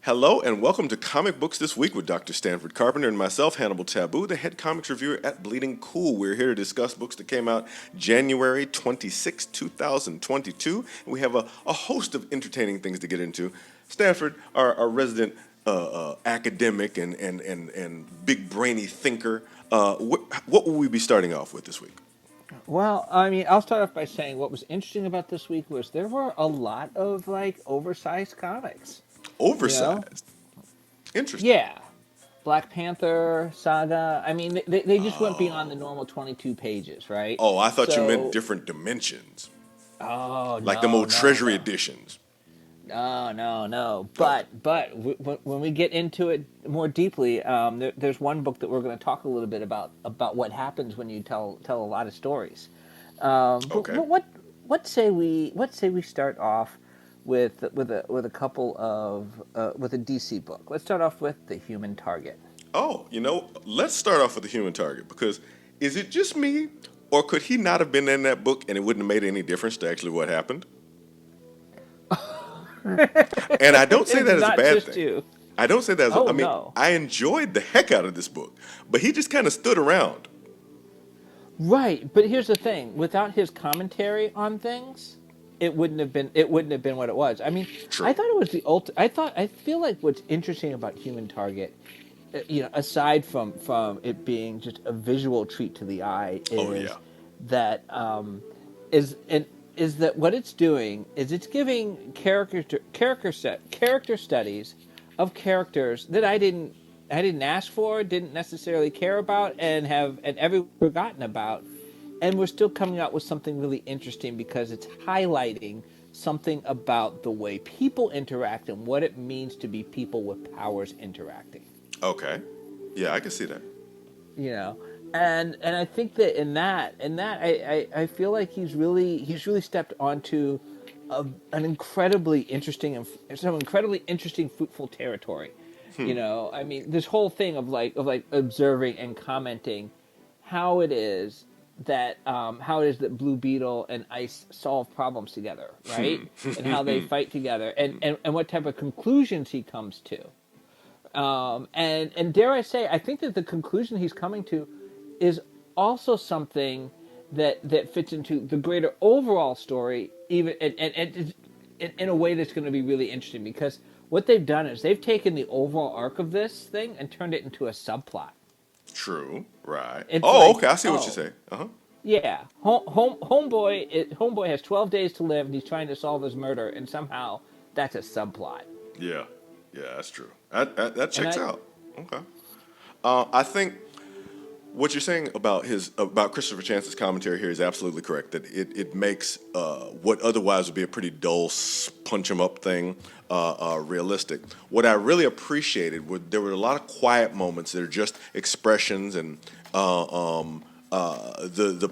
Hello and welcome to Comic Books This Week with Dr. Stanford Carpenter and myself, Hannibal Tabu, the head comics reviewer at Bleeding Cool. We're here to discuss books that came out January 26, 2022. And we have a host of entertaining things to get into. Stanford, our resident academic and big brainy thinker, what will we be starting off with this week? Well, I mean, I'll start off by saying what was interesting about this week was there were a lot of oversized comics. You know, Oversized. Interesting. yeah, Black Panther, Saga. I mean, they just went beyond the normal 22 pages, right? Oh, I thought you meant So, different dimensions, oh like them no, old no, treasury no, editions. no. Okay. But when we get into it more deeply, there's one book that we're going to talk a little bit about what happens when you tell a lot of stories. But Okay. what say we start off with a couple of with a DC book. Let's start off with The Human Target. Oh, let's start off with the human target because is it just me, or could he not have been in that book and it wouldn't have made any difference to actually what happened? And I don't say It's that as a not bad just thing. you. I don't say that as a, Oh I mean, no. I enjoyed the heck out of this book, but he just kind of stood around. Right, but here's the thing: without his commentary on things, it wouldn't have been what it was. I mean, I True. thought it was I feel like what's interesting about Human Target, aside from it being just a visual treat to the eye, Oh yeah. is that is and is that what it's doing is it's giving character studies of characters that I didn't ask for, didn't necessarily care about, and ever forgotten about, and we're still coming out with something really interesting because it's highlighting something about the way people interact and what it means to be people with powers interacting. Okay. Yeah, I can see that. You know, and I think that in that I feel like he's really stepped onto an incredibly interesting and some incredibly interesting fruitful territory. I mean, this whole thing of observing and commenting how it is that Blue Beetle and Ice solve problems together, right? And how they fight together, and what type of conclusions he comes to. And dare I say, I think that the conclusion he's coming to is also something that fits into the greater overall story, even and in a way that's going to be really interesting because what they've done is they've taken the overall arc of this thing and turned it into a subplot. True. Right. It's Oh, like, okay. I see what you oh say. Uh huh. yeah, homeboy has 12 days to live and he's trying to solve his murder, and somehow that's a subplot. Yeah. Yeah, that's true. That And checks I out. Okay. I think what you're saying about Christopher Chance's commentary here is absolutely correct. That it makes what otherwise would be a pretty dull punch 'em up thing realistic. What I really appreciated were there were a lot of quiet moments that are just expressions and the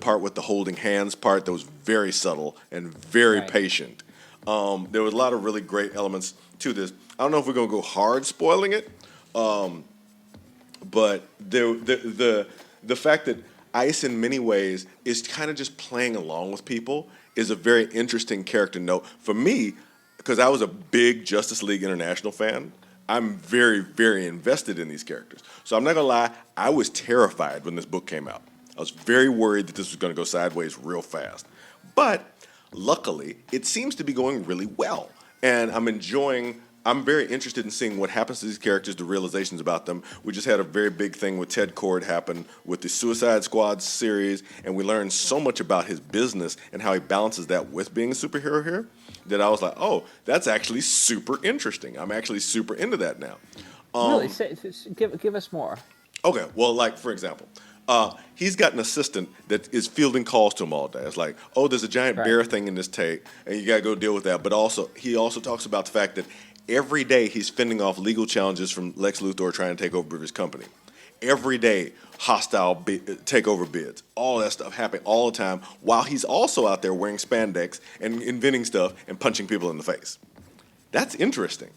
part with the holding hands part that was very subtle and very right. patient. There was a lot of really great elements to this. I don't know if we're gonna go hard spoiling it, but the fact that Ice in many ways is kind of just playing along with people is a very interesting character note for me because I was a big Justice League International fan. I'm very very invested in these characters. So I'm not gonna lie, I was terrified when this book came out. I was very worried that this was gonna go sideways real fast. But luckily, it seems to be going really well. And I'm very interested in seeing what happens to these characters, the realizations about them. We just had a very big thing with Ted Kord happen with the Suicide Squad series, and we learned so much about his business and how he balances that with being a superhero here that I was like, oh, that's actually super interesting. I'm actually super into that now. Really, give us more. Okay, well, like for example, he's got an assistant that is fielding calls to him all day. It's like, oh, there's a giant Right. bear thing in this tape, and you gotta go deal with that. But also, he also talks about the fact that every day he's fending off legal challenges from Lex Luthor trying to take over his company. Every day, hostile takeover bids, all that stuff happening all the time, while he's also out there wearing spandex and inventing stuff and punching people in the face. That's interesting.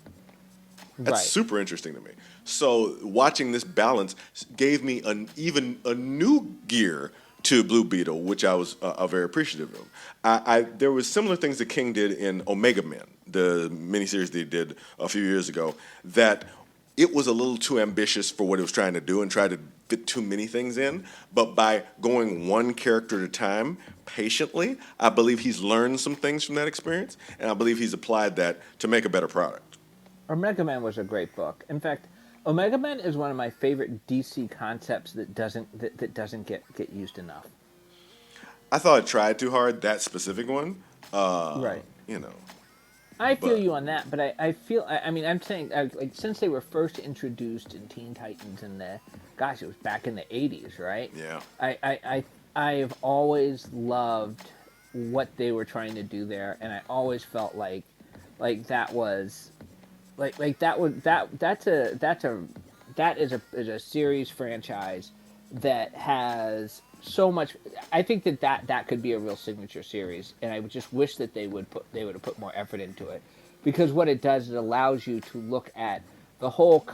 That's Right. super interesting to me. So watching this balance gave me an even a new gear to Blue Beetle, which I was very appreciative of. There was similar things that King did in Omega Men, the miniseries they did a few years ago, that it was a little too ambitious for what it was trying to do and tried to fit too many things in. But by going one character at a time, patiently, I believe he's learned some things from that experience, and I believe he's applied that to make a better product. Omega Man was a great book. In fact, Omega Man is one of my favorite DC concepts that doesn't get used enough. I thought I tried too hard, that specific one. Right. You know, I feel but you on that, but I feel I mean I'm saying like since they were first introduced in Teen Titans in the gosh it was back in the 80s, right? yeah. I have always loved what they were trying to do there, and I always felt like that was like that would that is a series franchise that has so much. I think that could be a real signature series, and I would just wish that they would have put more effort into it, because what it does, it allows you to look at the whole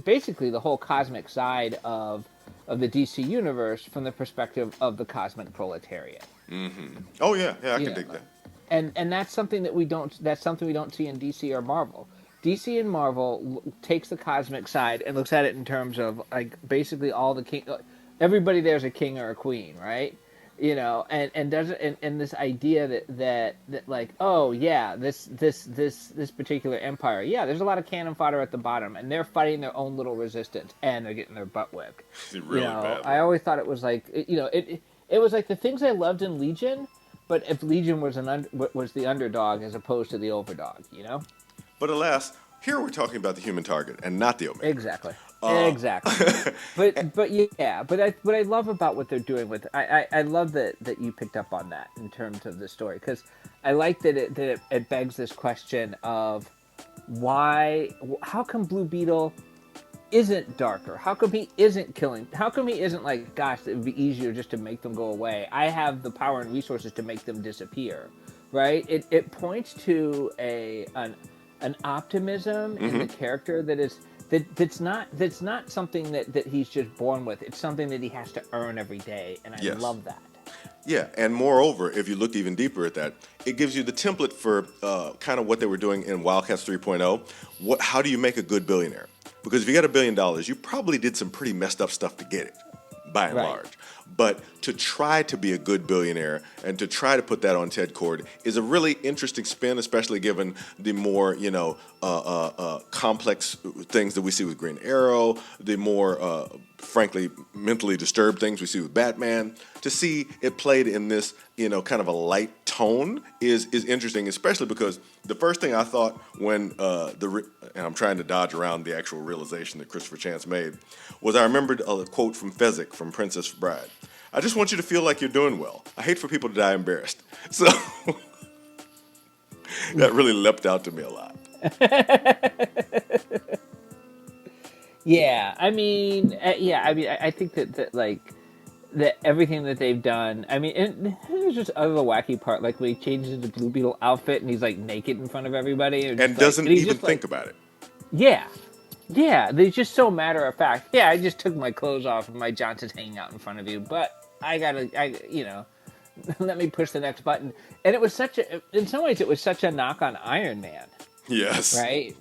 basically the whole cosmic side of the DC universe from the perspective of the cosmic proletariat. Oh yeah, yeah, I You can know, dig that. and that's something that we don't see in DC or Marvel. DC and Marvel takes the cosmic side and looks at it in terms of like basically all the king, everybody there's a king or a queen, right? You know, and does it and this idea that like, oh yeah, this particular empire, yeah, there's a lot of cannon fodder at the bottom, and they're fighting their own little resistance, and they're getting their butt whipped. You Really know, badly. I always thought it was like, it was like the things I loved in Legion, but if Legion was was the underdog as opposed to the overdog, you know? But alas, here we're talking about the human target and not the Omega. Exactly. Exactly. But yeah, but I love about what they're doing with I love that you picked up on that in terms of the story, because I like that it begs this question of how come Blue Beetle isn't darker? How come he isn't killing? How come he isn't like, gosh, it would be easier just to make them go away? I have the power and resources to make them disappear, right? It points to an optimism in the character that's not something that he's just born with. It's something that he has to earn every day, and I Yes. love that. Yeah, and moreover, if you look even deeper at that, it gives you the template for kind of what they were doing in Wildcats 3.0. How do you make a good billionaire? Because if you got $1 billion, you probably did some pretty messed up stuff to get it, by and Right. large. But to try to be a good billionaire and to try to put that on Ted Cord is a really interesting spin, especially given the more complex things that we see with Green Arrow, the more frankly mentally disturbed things we see with Batman. To see it played in this kind of a light tone is interesting, especially because the first thing I thought when and I'm trying to dodge around the actual realization that Christopher Chance made, was I remembered a quote from Fezzik from Princess Bride. I just want you to feel like you're doing well. I hate for people to die embarrassed. So that really leapt out to me a lot. Yeah, I mean, I think that like that everything that they've done. I mean, and there's just other wacky part, like when he changes into Blue Beetle outfit and he's like naked in front of everybody, And and doesn't he's even just like, think about it. yeah, yeah, they're just so matter of fact. Yeah, I just took my clothes off and my Johnson's hanging out in front of you, but let me push the next button. And it was in some ways, it was such a knock on Iron Man, Yes. right?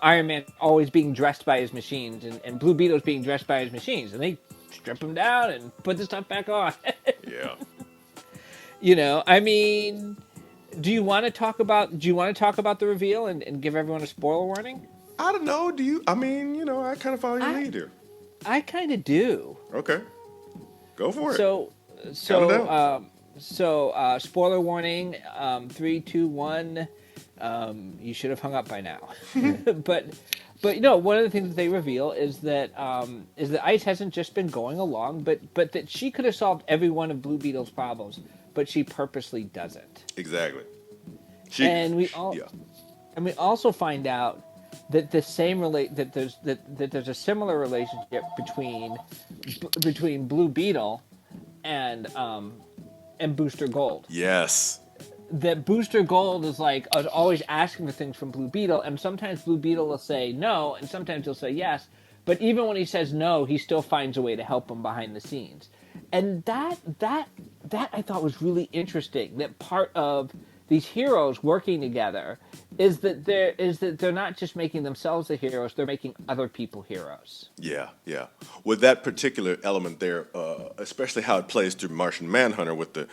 Iron Man always being dressed by his machines, and Blue Beetle's being dressed by his machines, and they strip him down and put the stuff back on. Yeah. I mean, do you want to talk about the reveal and give everyone a spoiler warning? I don't know. Do you? I mean, I kind of follow your I lead here. I kind of do. Okay. Go for it. So Count it so down. spoiler warning. 3, 2, 1. You should have hung up by now. but one of the things that they reveal is that Ice hasn't just been going along, but that she could have solved every one of Blue Beetle's problems, but she purposely doesn't. Exactly. And we Yeah. also find out that there's a similar relationship between Blue Beetle and Booster Gold. Yes. That Booster Gold is always asking for things from Blue Beetle, and sometimes Blue Beetle will say no, and sometimes he'll say yes. But even when he says no, he still finds a way to help him behind the scenes. And that I thought was really interesting. That part of these heroes working together is that they're not just making themselves the heroes; they're making other people heroes. Yeah, yeah. With that particular element there, especially how it plays through Martian Manhunter with the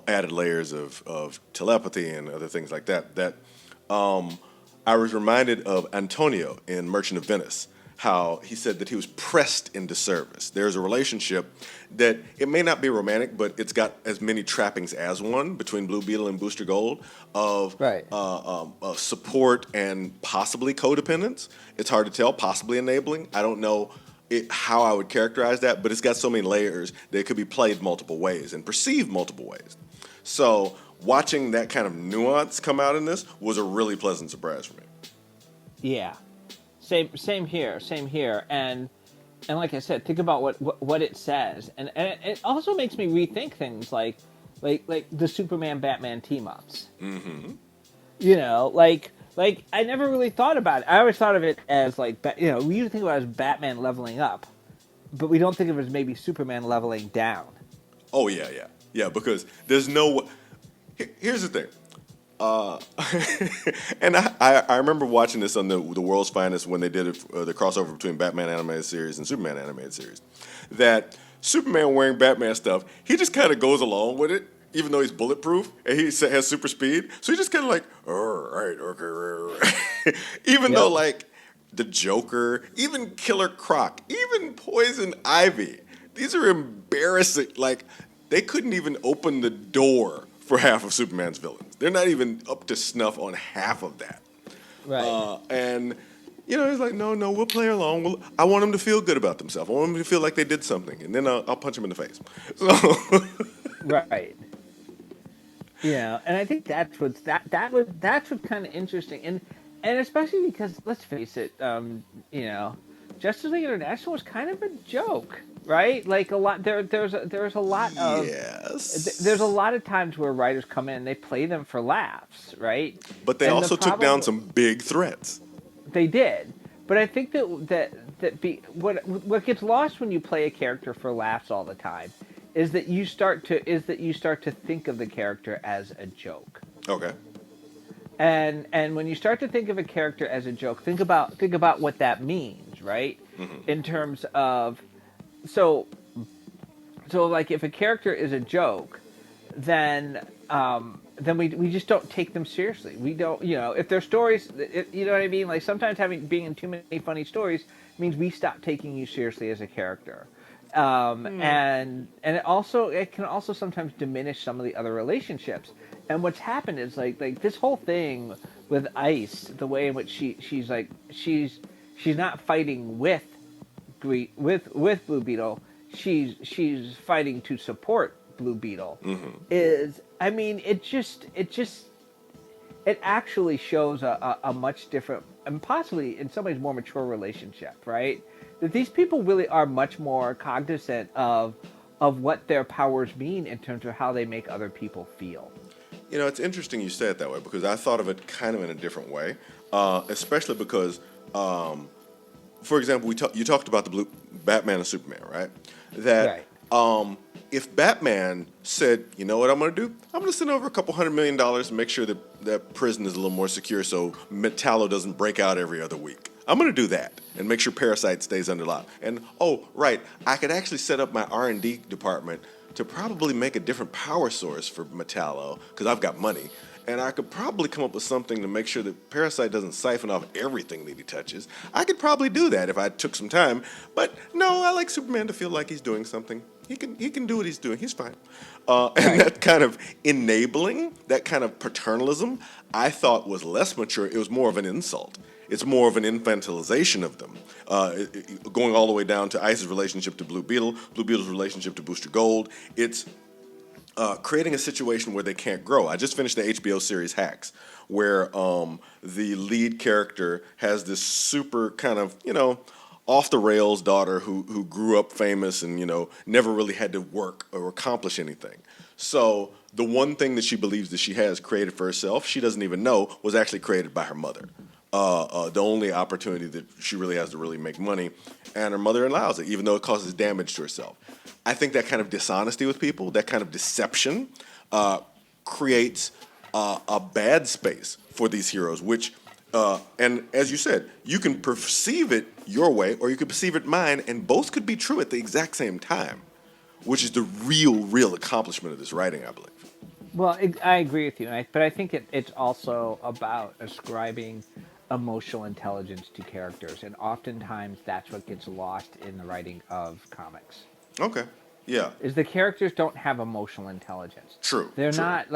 added layers of telepathy and other things like that, I was reminded of Antonio in Merchant of Venice, how he said that he was pressed into service. There's a relationship that it may not be romantic, but it's got as many trappings as one between Blue Beetle and Booster Gold Right. of support and possibly codependence. It's hard to tell, possibly enabling. I don't know how I would characterize that, but it's got so many layers that it could be played multiple ways and perceived multiple ways. So watching that kind of nuance come out in this was a really pleasant surprise for me. Yeah. Same here. Same here. And like I said, think about what it says, and it also makes me rethink things like the Superman Batman team ups. Mm-hmm. You know, like I never really thought about it. I always thought of it as like we usually think about it as Batman leveling up, but we don't think of it as maybe Superman leveling down. Oh yeah, yeah, yeah. Because there's no. Here's the thing. Uh, and I remember watching this on the World's Finest when they did it, the crossover between Batman animated series and Superman animated series. That Superman wearing Batman stuff, he just kind of goes along with it, even though he's bulletproof and he has super speed. So he just kind of like, all right, okay, right. Even though Yep. like the Joker, even Killer Croc, even Poison Ivy, these are embarrassing. Like they couldn't even open the door for half of Superman's villains. They're not even up to snuff on half of that. Right. And he's like, no, we'll play along. I want them to feel good about themselves. I want them to feel like they did something, and then I'll punch them in the face. So, Right. And I think that's what's kind of interesting, and especially because let's face it, Justice League International was kind of a joke, right? Like a lot there's a lot of there's a yes, lot of times where writers come in and they play them for laughs, right? but they And the also took down problem some big threats. they did, but I think what gets lost when you play a character for laughs all the time is that you start to think of the character as a joke. Okay. And when you start to think of a character as a joke, think about what that means, right? Mm-hmm. In terms of so so like if a character is a joke, then we just don't take them seriously. We don't, if their stories, you know what I mean? Like sometimes being in too many funny stories means we stop taking you seriously as a character. And it can also sometimes diminish some of the other relationships. And what's happened is like this whole thing with Ice, the way in which she's not fighting with Blue Beetle, she's fighting to support Blue Beetle. Mm-hmm. Is I mean it actually shows a much different and possibly in some ways more mature relationship, right? That these people really are much more cognizant of what their powers mean in terms of how they make other people feel. It's interesting you say it that way because I thought of it kind of in a different way, especially because, for example, you talked about the blue Batman and Superman, right? That Right. if Batman said, you know what I'm going to do? I'm going to send over a couple $100 million and make sure that prison is a little more secure so Metallo doesn't break out every other week. I'm going to do that and make sure Parasite stays under lock. And oh, right, I could actually set up my R&D department to probably make a different power source for Metallo because I've got money. And I could probably come up with something to make sure that Parasite doesn't siphon off everything that he touches. I could probably do that if I took some time. But no, I like Superman to feel like he's doing something. He can do what he's doing. He's fine. And Right. that kind of enabling, that kind of paternalism, I thought was less mature. It was more of an insult. It's more of an infantilization of them, going all the way down to Ice's relationship to Blue Beetle, Blue Beetle's relationship to Booster Gold. It's creating a situation where they can't grow. I just finished the HBO series Hacks, where the lead character has this super kind of, off the rails daughter who grew up famous and, never really had to work or accomplish anything. So the one thing that she believes that she has created for herself, she doesn't even know was actually created by her mother. the only opportunity that she really has to really make money, and her mother allows it, even though it causes damage to herself. I think that kind of dishonesty with people, that kind of deception, creates a bad space for these heroes, which, and as you said, you can perceive it your way or you can perceive it mine, and both could be true at the exact same time, which is the real accomplishment of this writing, I believe. Well, I agree with you, but I think it's also about ascribing emotional intelligence to characters, and oftentimes that's what gets lost in the writing of comics. Okay. Yeah. Is the characters don't have emotional intelligence. True. They're True. not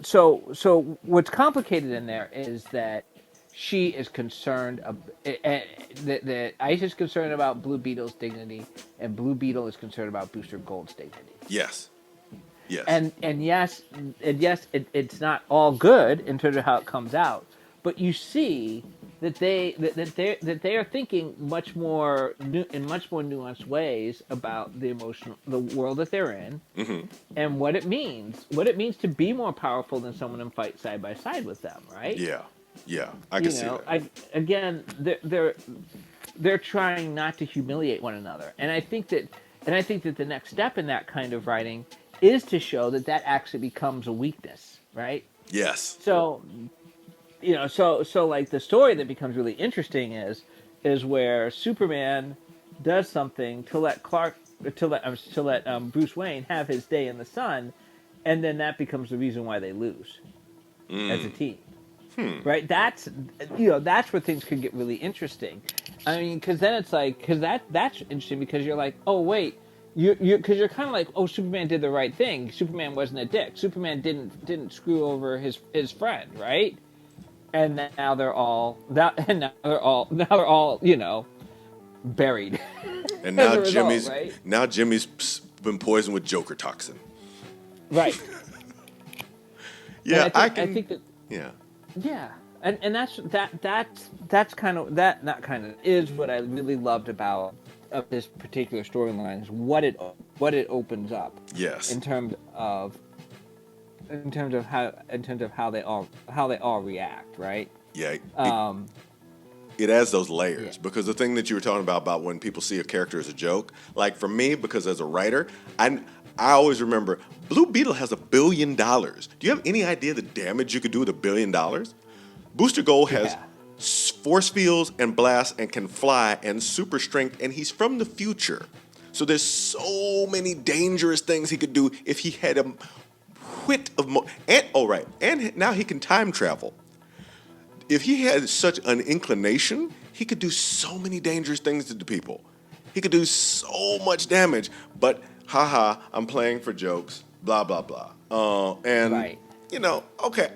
so what's complicated in there is that she is concerned that Ice is concerned about Blue Beetle's dignity, and Blue Beetle is concerned about Booster Gold's dignity. Yes. Yes. It's not all good in terms of how it comes out, but you see that they are thinking much more in much more nuanced ways about the world that they're in, and what it means to be more powerful than someone and fight side by side with them, right? Yeah. Yeah. I can see that. Again, they're trying not to humiliate one another, and I think that the next step in that kind of writing is to show that actually becomes a weakness, right? Yes. So, so like the story that becomes really interesting is where Superman does something to let Bruce Wayne have his day in the sun, and then that becomes the reason why they lose as a team. Right? That's where things could get really interesting. I mean, because then it's like, that's interesting because you're like, oh wait, because you're kind of like, oh, Superman did the right thing. Superman wasn't a dick. Superman didn't screw over his friend, right? And now they're all buried. And now right? Jimmy's been poisoned with Joker toxin. Right. Yeah, I think that. Yeah. Yeah, and that's kind of that not kind of is what I really loved about of this particular storyline is what it opens up. Yes. In terms of how they all react, right? Yeah. It adds those layers because the thing that you were talking about when people see a character as a joke, like for me, because as a writer, I always remember Blue Beetle has $1 billion. Do you have any idea the damage you could do with $1 billion? Booster Gold has force fields and blasts and can fly and super strength, and he's from the future. So there's so many dangerous things he could do if he had a whit of and now he can time travel. If he had such an inclination, he could do so many dangerous things to the people. He could do so much damage, but haha, I'm playing for jokes, blah, blah, blah. Okay,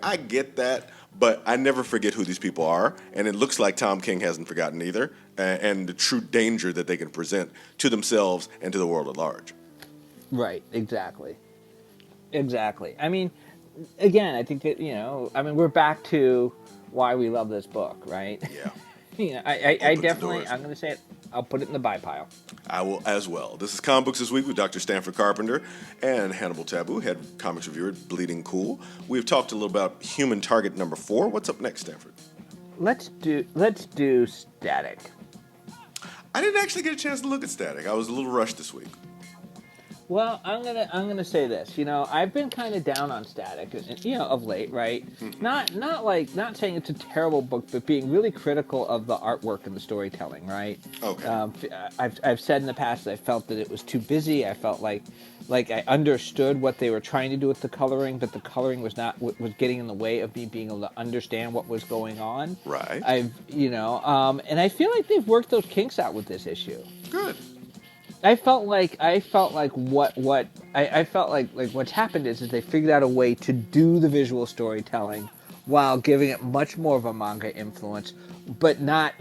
I get that, but I never forget who these people are, and it looks like Tom King hasn't forgotten either, and the true danger that they can present to themselves and to the world at large. Right, exactly. I mean, again, I think that, we're back to why we love this book, right? Yeah. I definitely, I'm going to say it, I'll put it in the buy pile. I will as well. This is Comic Books This Week with Dr. Stanford Carpenter and Hannibal Tabu, head comics reviewer at Bleeding Cool. We've talked a little about Human Target number 4. What's up next, Stanford? Let's do Static. I didn't actually get a chance to look at Static. I was a little rushed this week. Well, I'm gonna say this. I've been kind of down on Static, of late, right? Mm-hmm. Not saying it's a terrible book, but being really critical of the artwork and the storytelling, right? Okay. I've said in the past that I felt that it was too busy. I felt like I understood what they were trying to do with the coloring, but the coloring was getting in the way of me being able to understand what was going on. Right. And I feel like they've worked those kinks out with this issue. Good. I felt like what's happened is they figured out a way to do the visual storytelling while giving it much more of a manga influence, but not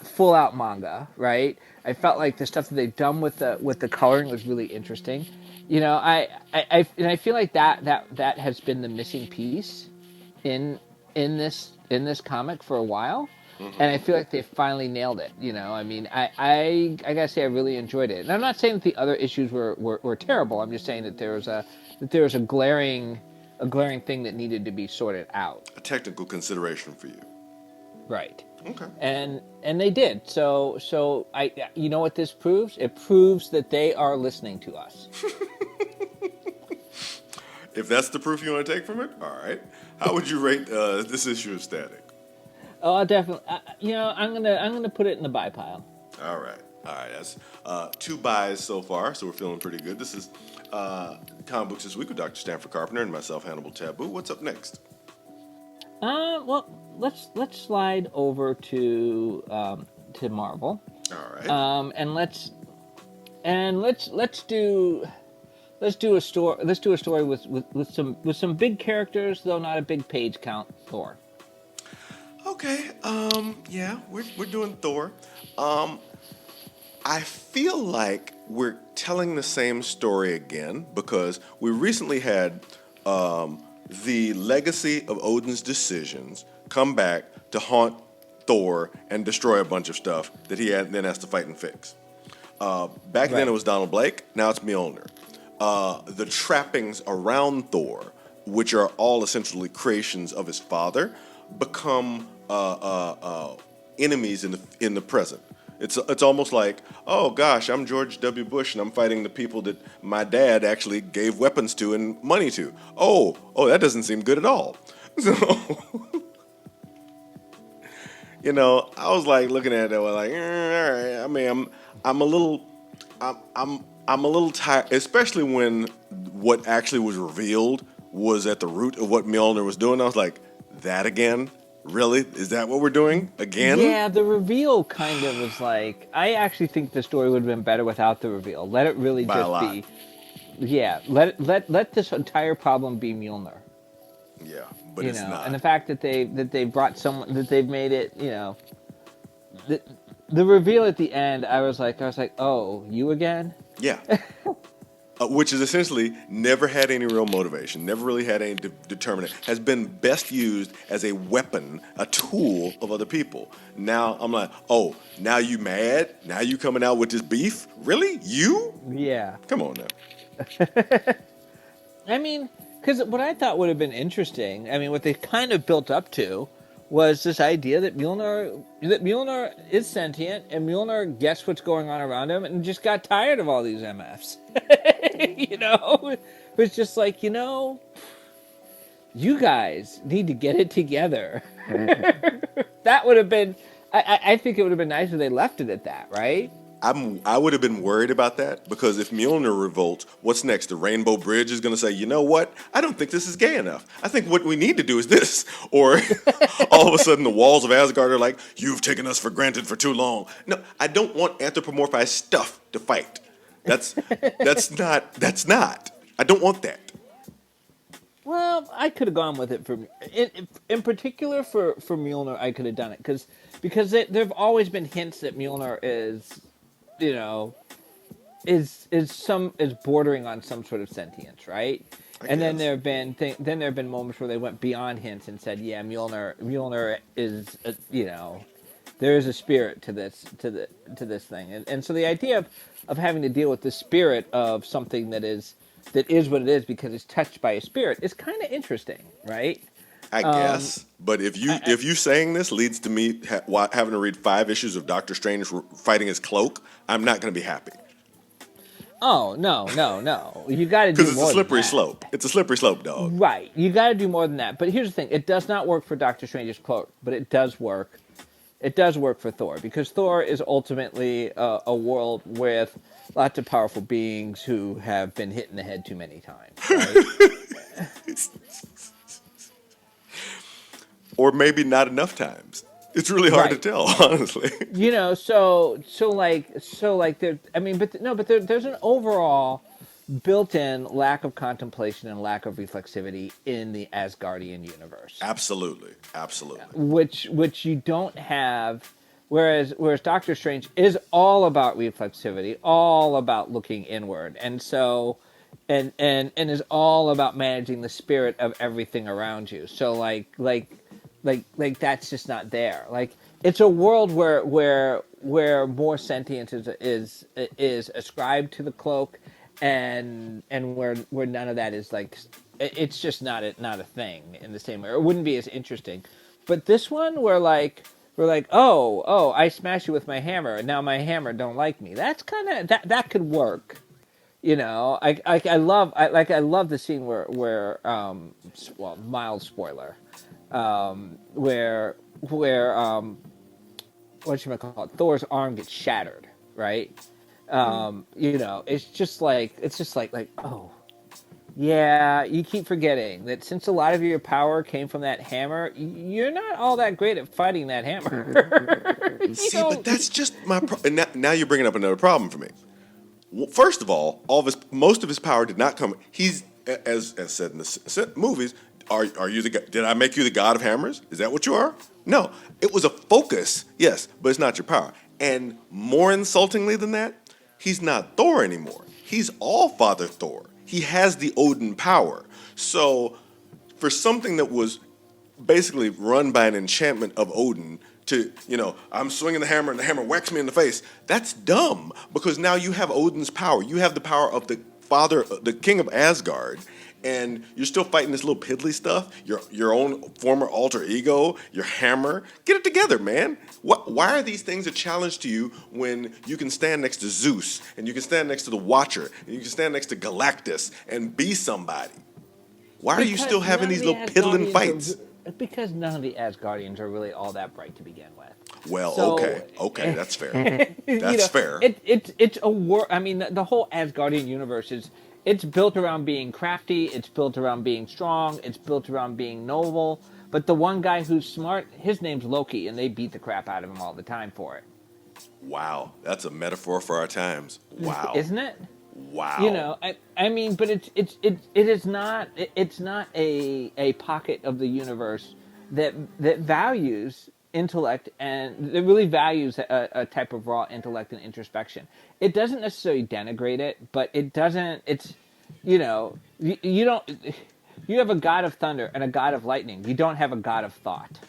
full out manga, right? I felt like the stuff that they've done with the coloring was really interesting. I feel like that has been the missing piece in this comic for a while. Mm-hmm. And I feel like they finally nailed it. I gotta say I really enjoyed it. And I'm not saying that the other issues were terrible. I'm just saying that there was a a glaring thing that needed to be sorted out. A technical consideration for you. Right. Okay. And they did. So I you know what this proves? It proves that they are listening to us. If that's the proof you want to take from it, all right. How would you rate this issue of Static? Oh, I'll definitely. I'm gonna put it in the buy pile. All right. All right. That's two buys so far, so we're feeling pretty good. This is Comic Books This Week with Dr. Stanford Carpenter and myself, Hannibal Tabu. What's up next? Well, let's slide over to Marvel. All right. Let's do a story with some big characters, though not a big page count. Thor. Okay. Yeah, we're doing Thor. I feel like we're telling the same story again because we recently had the legacy of Odin's decisions come back to haunt Thor and destroy a bunch of stuff that then has to fight and fix. Back then it was Donald Blake. Now it's Mjolnir. The trappings around Thor, which are all essentially creations of his father, become enemies in the present. It's almost like, oh gosh, I'm George W. Bush and I'm fighting the people that my dad actually gave weapons to and money to. Oh, that doesn't seem good at all. So, I was like looking at it, like, all right. I mean, I'm a little tired, especially when what actually was revealed was at the root of what Mjolnir was doing. I was like, that again? Really? Is that what we're doing again? Yeah, the reveal kind of was like. I actually think the story would have been better without the reveal. Let it really By a just lot. be. Yeah, let this entire problem be Mjolnir. Yeah, but it's not. And the fact that they brought someone that they've made it. The reveal at the end, I was like, oh, you again? Yeah. Which is essentially never had any real motivation, never really had any determinant, has been best used as a weapon, a tool of other people. Now I'm like, oh, now you mad? Now you coming out with this beef? Really? You? Yeah. Come on now. I mean, because what I thought would have been interesting, I mean, what they kind of built up to was this idea that Mjolnir is sentient and Mjolnir gets what's going on around him and just got tired of all these MFs. It was just like, you guys need to get it together. That would have been, I think it would have been nice if they left it at that, right? I would have been worried about that because if Mjolnir revolts, what's next? The Rainbow Bridge is going to say, you know what? I don't think this is gay enough. I think what we need to do is this. Or all of a sudden the walls of Asgard are like, you've taken us for granted for too long. No, I don't want anthropomorphized stuff to fight. That's not. I don't want that. Well, I could have gone with it in particular for Mjolnir. I could have done it because there've always been hints that Mjolnir is bordering on some sort of sentience, right? Then there have been moments where they went beyond hints and said, yeah, Mjolnir is there is a spirit to this thing, and so the idea of having to deal with the spirit of something that is what it is because it's touched by a spirit is kind of interesting, right? I guess, but if you saying this leads to me having to read 5 issues of Doctor Strange fighting his cloak, I'm not going to be happy. Oh no! You got to do more. Because it's a slippery slope. It's a slippery slope, dog. Right. You got to do more than that. But here's the thing: it does not work for Doctor Strange's cloak, but it does work. It does work for Thor because Thor is ultimately a world with lots of powerful beings who have been hit in the head too many times. Right? Or maybe not enough times. It's really hard to tell, honestly. So like there. I mean, but there's an overall built-in lack of contemplation and lack of reflexivity in the Asgardian universe. Absolutely. Which you don't have. Whereas Doctor Strange is all about reflexivity, all about looking inward, and so. And is all about managing the spirit of everything around you. So like that's just not there. Like it's a world where more sentience is ascribed to the cloak, and where none of that is like it's just not a thing in the same way, or it wouldn't be as interesting. But this one where like we're like, oh, I smashed you with my hammer, and now my hammer don't like me. That's kind of that could work. I love the scene where well, mild spoiler, where what you call it, Thor's arm gets shattered, right? It's just like oh yeah, you keep forgetting that since a lot of your power came from that hammer, you're not all that great at fighting that hammer. you See, but don't. that's just my and now you're bringing up another problem for me. Well, first of all of his most of his power did not come. He's as said in the movies. Are you the did I make you the god of hammers? Is that what you are? No, it was a focus, yes, but it's not your power. And more insultingly than that, he's not Thor anymore. He's all Father Thor. He has the Odin power. So for something that was basically run by an enchantment of Odin to, I'm swinging the hammer and the hammer whacks me in the face. That's dumb because now you have Odin's power. You have the power of the father, the king of Asgard, and you're still fighting this little piddly stuff. Your own former alter ego, your hammer. Get it together, man. Why are these things a challenge to you when you can stand next to Zeus and you can stand next to the Watcher and you can stand next to Galactus and be somebody? Why are you still having these little piddling fights? Because none of the Asgardians are really all that bright to begin with. Well, So, okay, that's fair. That's fair. it's a war. I mean, the whole Asgardian universe is it's built around being crafty. It's built around being strong. It's built around being noble. But the one guy who's smart, his name's Loki, and they beat the crap out of him all the time for it. Wow, that's a metaphor for our times. Wow, Isn't it? wow. I mean, but it's not a pocket of the universe that values intellect and that really values a type of raw intellect and introspection. It doesn't necessarily denigrate it, but it doesn't. You don't. You have a god of thunder and a god of lightning. You don't have a god of thought.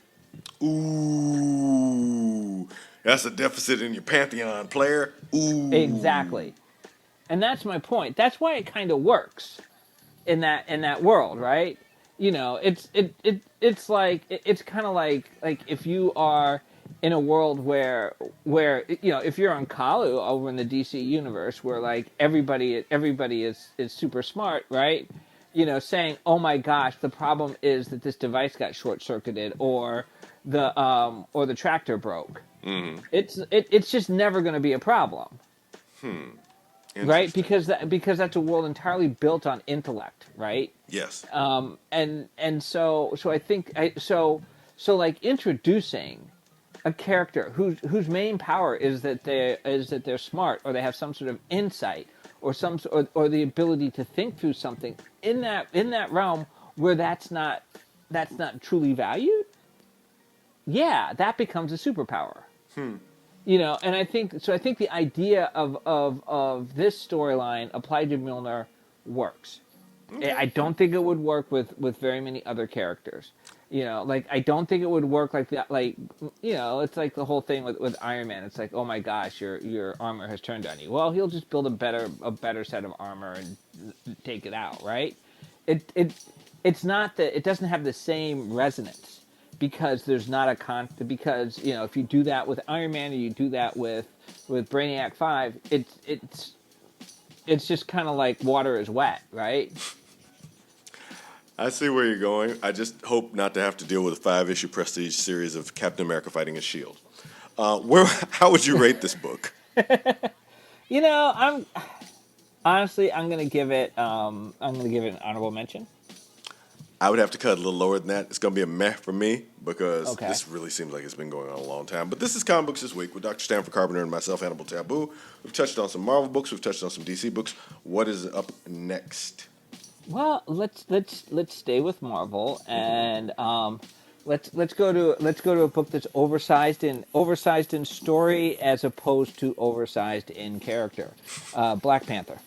Ooh, that's a deficit in your pantheon, player. Ooh. Exactly. And that's my point. That's why it kind of works in that world, right? It's kind of like if you are in a world where if you're on Kalu over in the DC universe where like everybody is super smart, right? Saying, "Oh my gosh, the problem is that this device got short circuited or the tractor broke." It's just never going to be a problem. Right, Interesting. because that's a world entirely built on intellect, right? Yes. So I think so like introducing a character whose main power is that they're smart or they have some sort of insight or the ability to think through something in that realm where that's not truly valued. Yeah, that becomes a superpower. And I think so. I think the idea of this storyline applied to Mjolnir works. Okay. I don't think it would work with very many other characters. Like I don't think it would work like that. Like it's like the whole thing with Iron Man. It's like, oh my gosh, your armor has turned on you. Well, he'll just build a better set of armor and take it out, right? It's not that it doesn't have the same resonance because there's not because if you do that with Iron Man or you do that with Brainiac 5, it's just kind of like water is wet, right? I see where you're going. I just hope not to have to deal with a 5-issue prestige series of Captain America fighting his shield. How would you rate this book? I'm honestly I'm gonna give it an honorable mention. I would have to cut a little lower than that. It's going to be a meh for me because Okay. this really seems like it's been going on a long time. But this is Comic Books This Week with Dr. Stanford Carpenter and myself, Hannibal Tabu. We've touched on some Marvel books. We've touched on some DC books. What is up next? Well, let's stay with Marvel and let's go to a book that's oversized in story as opposed to oversized in character. Black Panther.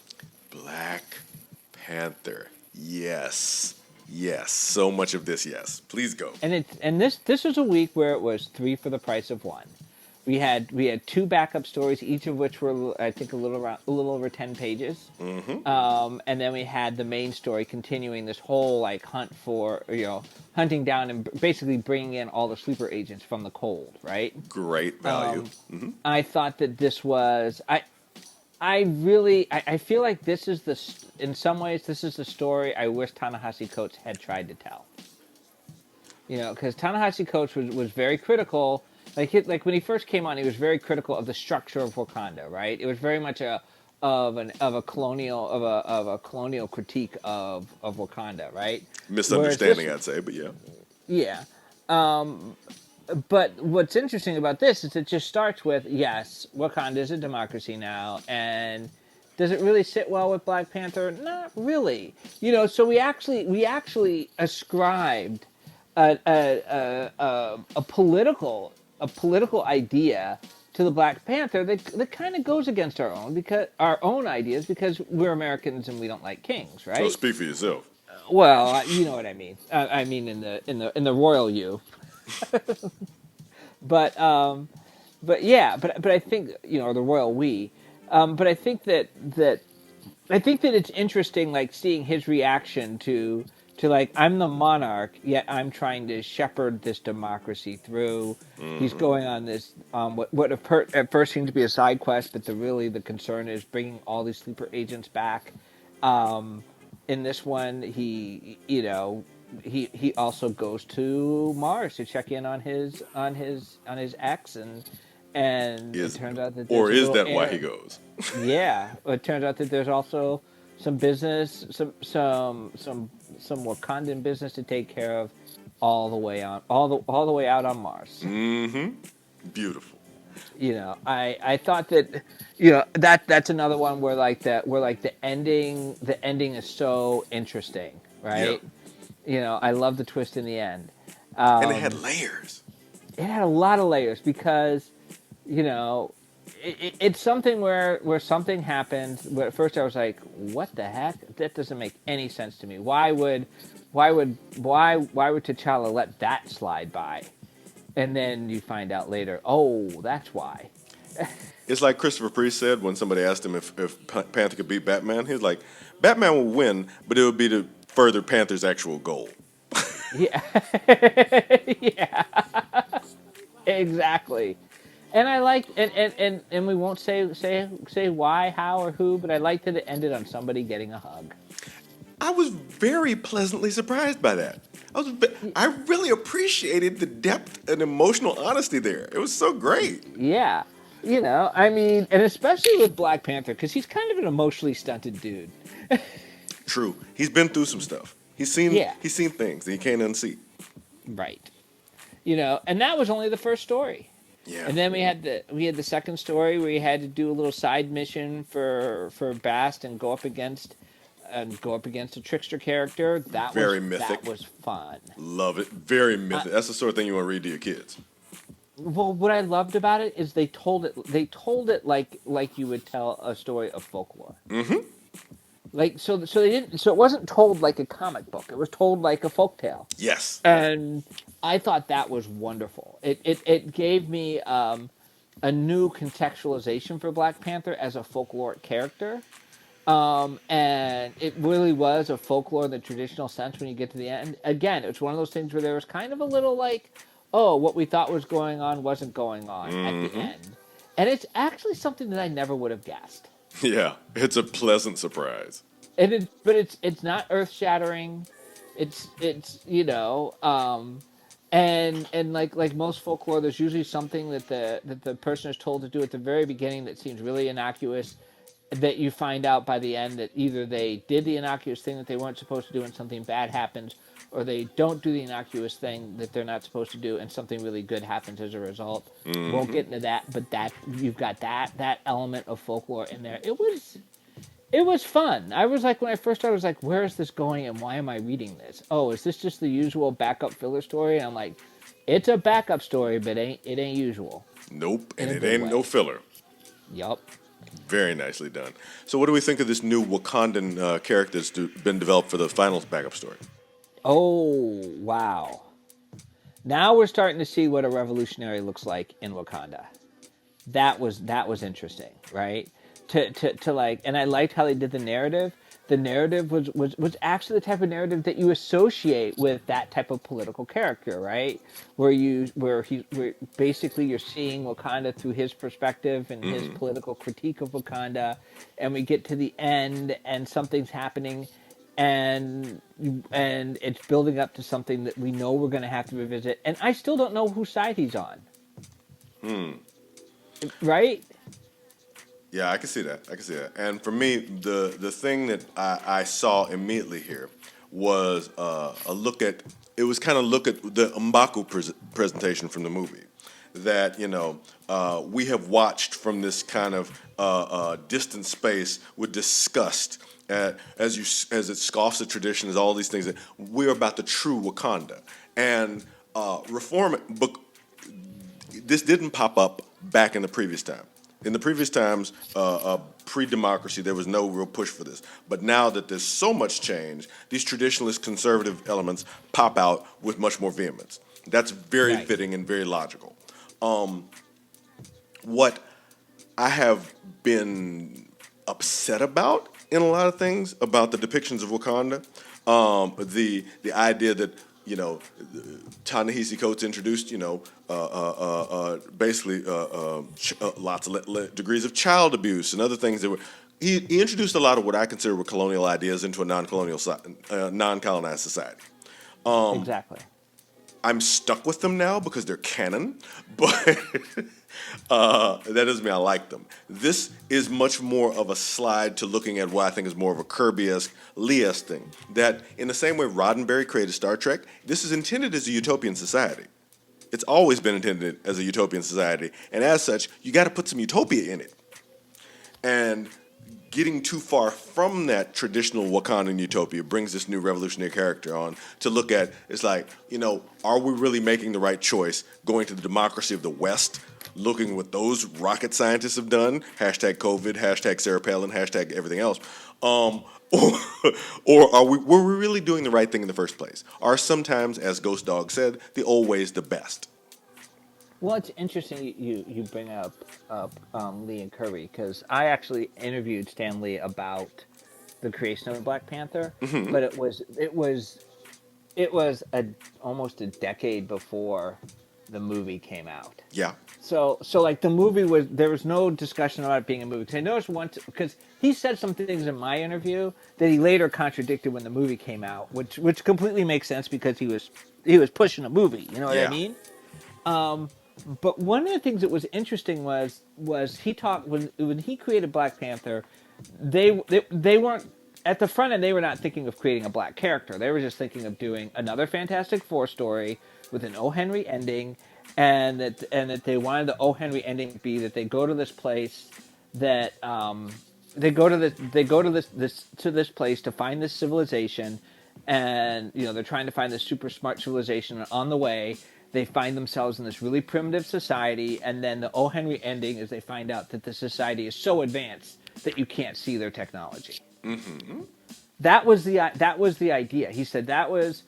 Black Panther. Yes. Yes. So much of this, yes. Please go. And this was a week where it was 3 for the price of 1. we had two backup stories, each of which were, I think, a little over 10 pages. And then we had the main story continuing this whole like hunt for hunting down and basically bringing in all the sleeper agents from the cold, right? Great value. I thought that this was I feel like this is in some ways this is the story I wish Ta-Nehisi Coates had tried to tell. Because Ta-Nehisi Coates was very critical. Like when he first came on, he was very critical of the structure of Wakanda. Right? It was very much a colonial critique of Wakanda. Right? Misunderstanding, I'd say, but yeah. Yeah. But what's interesting about this is it just starts with, yes, Wakanda is a democracy now, and does it really sit well with Black Panther? Not really. So we actually ascribed a political idea to the Black Panther that kind of goes against our own ideas, because we're Americans and we don't like kings, right? So speak for yourself. Well, you know what I mean. I mean in the royal you. But yeah, but I think the royal we. But I think that it's interesting, like seeing his reaction to like, I'm the monarch, yet I'm trying to shepherd this democracy through. He's going on this what at first seemed to be a side quest, but the concern is bringing all these sleeper agents back. In this one, he also goes to Mars to check in on his ex, and it turns out that or is that why he goes? Yeah, it turns out that there's also some business, some Wakandan business to take care of, all the way out on Mars. Beautiful. I thought that that's another one where the ending is so interesting, right? Yeah. I love the twist in the end. And it had layers. It had a lot of layers because it's something where something happens where at first I was like, what the heck? That doesn't make any sense to me. Why would T'Challa let that slide by? And then you find out later, oh, that's why. It's like Christopher Priest said when somebody asked him if Panther could beat Batman. He was like, Batman will win, but it would be to further Panther's actual goal. Yeah. Yeah. Exactly. And I like, and we won't say why, how, or who, but I liked that it ended on somebody getting a hug. I was very pleasantly surprised by that. I really appreciated the depth and emotional honesty there. It was so great. Yeah. I mean, and especially with Black Panther, because he's kind of an emotionally stunted dude. True. He's been through some stuff. He's seen things that he can't unsee. Right. And that was only the first story. Yeah. And then we had the second story where he had to do a little side mission for Bast and go up against a trickster character. Very mythic. That was fun. Love it. Very mythic. That's the sort of thing you want to read to your kids. Well, what I loved about it is they told it like you would tell a story of folklore. Mm-hmm. Like so it wasn't told like a comic book. It was told like a folktale. Yes. And I thought that was wonderful. It gave me a new contextualization for Black Panther as a folkloric character. And it really was a folklore in the traditional sense when you get to the end. Again, it's one of those things where there was kind of a little like, oh, what we thought was going on wasn't going on at the end. And it's actually something that I never would have guessed. Yeah, it's a pleasant surprise. But it's not earth shattering. It's and like most folklore, there's usually something that the person is told to do at the very beginning that seems really innocuous, that you find out by the end that either they did the innocuous thing that they weren't supposed to do and something bad happens, or they don't do the innocuous thing that they're not supposed to do and something really good happens as a result. Won't get into that, but that you've got that element of folklore in there. It was fun. I was like, when I first started, I was like, where is this going and why am I reading this? Oh, is this just the usual backup filler story? And I'm like, it's a backup story, but it ain't usual. Nope, and it ain't no filler. Yup. Very nicely done. So what do we think of this new Wakandan character that's been developed for the final backup story? Oh, wow. Now we're starting to see what a revolutionary looks like in Wakanda. that was interesting, right? To like, and I liked how they did the narrative. The narrative was actually the type of narrative that you associate with that type of political character, right? Where basically you're seeing Wakanda through his perspective and his Mm-hmm. political critique of Wakanda, and we get to the end and something's happening, and and it's building up to something that we know we're going to have to revisit, and I still don't know whose side he's on, Hmm. right? Yeah, I can see that. I can see that. And for me, the thing that I saw immediately here was a look at. It was kind of look at the M'Baku presentation from the movie. That we have watched from this kind of distant space with disgust at, as it scoffs at tradition, as all these things that we're about the true Wakanda and reform. But this didn't pop up back in the previous time. In the previous times, pre-democracy, there was no real push for this. But now that there's so much change, these traditionalist conservative elements pop out with much more vehemence. That's very Right. fitting and very logical. What I have been upset about in a lot of things about the depictions of Wakanda, the idea that Ta-Nehisi Coates introduced basically lots of degrees of child abuse and other things that were. He introduced a lot of what I consider were colonial ideas into a non-colonized society. Exactly. I'm stuck with them now because they're canon, but that doesn't mean I like them. This is much more of a slide to looking at what I think is more of a Kirby-esque, Lee-esque thing. That in the same way Roddenberry created Star Trek, this is intended as a utopian society. It's always been intended as a utopian society, and as such, you got to put some utopia in it. And getting too far from that traditional Wakandan utopia brings this new revolutionary character on to look at. It's like, are we really making the right choice going to the democracy of the West, looking what those rocket scientists have done, hashtag COVID, hashtag Sarah Palin, hashtag everything else, or, were we really doing the right thing in the first place? Are sometimes, as Ghost Dog said, the old ways the best? Well, it's interesting you bring up Lee and Kirby because I actually interviewed Stan Lee about the creation of Black Panther, Hmm. but it was almost a decade before the movie came out. Yeah. So like the movie was there was no discussion about it being a movie. 'Cause I noticed once because he said some things in my interview that he later contradicted when the movie came out, which completely makes sense because he was pushing a movie. You know what I Yeah. mean? But one of the things that was interesting was he talked when he created Black Panther, they weren't at the front end. They were not thinking of creating a black character. They were just thinking of doing another Fantastic Four story with an O. Henry ending, and that they wanted the O. Henry ending to be that they go to this place that they go to this place to find this civilization, and they're trying to find this super smart civilization, and on the way they find themselves in this really primitive society, and then the O. Henry ending is they find out that the society is so advanced that you can't see their technology. Hmm. That was the idea. He said that was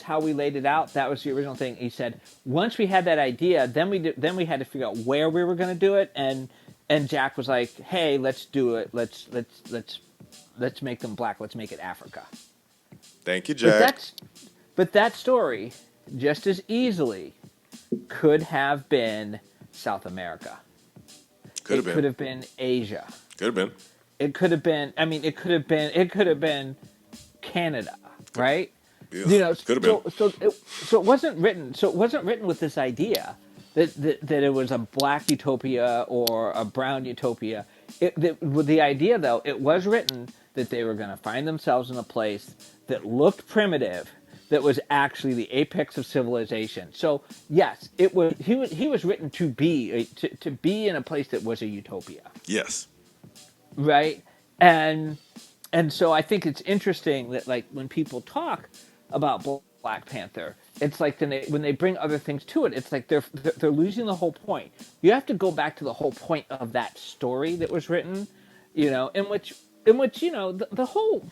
how we laid it out. That was the original thing. He said once we had that idea, then we had to figure out where we were going to do it, and Jack was like, "Hey, let's do it. Let's make them black. Let's make it Africa." Thank you, But Jack. that's but that story just as easily could have been South America. Could have It could been. have been Asia. Could have been. It could have been. I mean, it could have been Canada, right? Yeah. You know, Could have been. so it wasn't written. So it wasn't written with this idea that it was a black utopia or a brown utopia. With the idea, though, it was written that they were going to find themselves in a place that looked primitive, that was actually the apex of civilization. So yes, it was. He was written to be in a place that was a utopia, Yes. right? And so I think it's interesting that like when people talk about Black Panther, it's like when they bring other things to it, it's like they're losing the whole point. You have to go back to the whole point of that story that was written, in which the whole.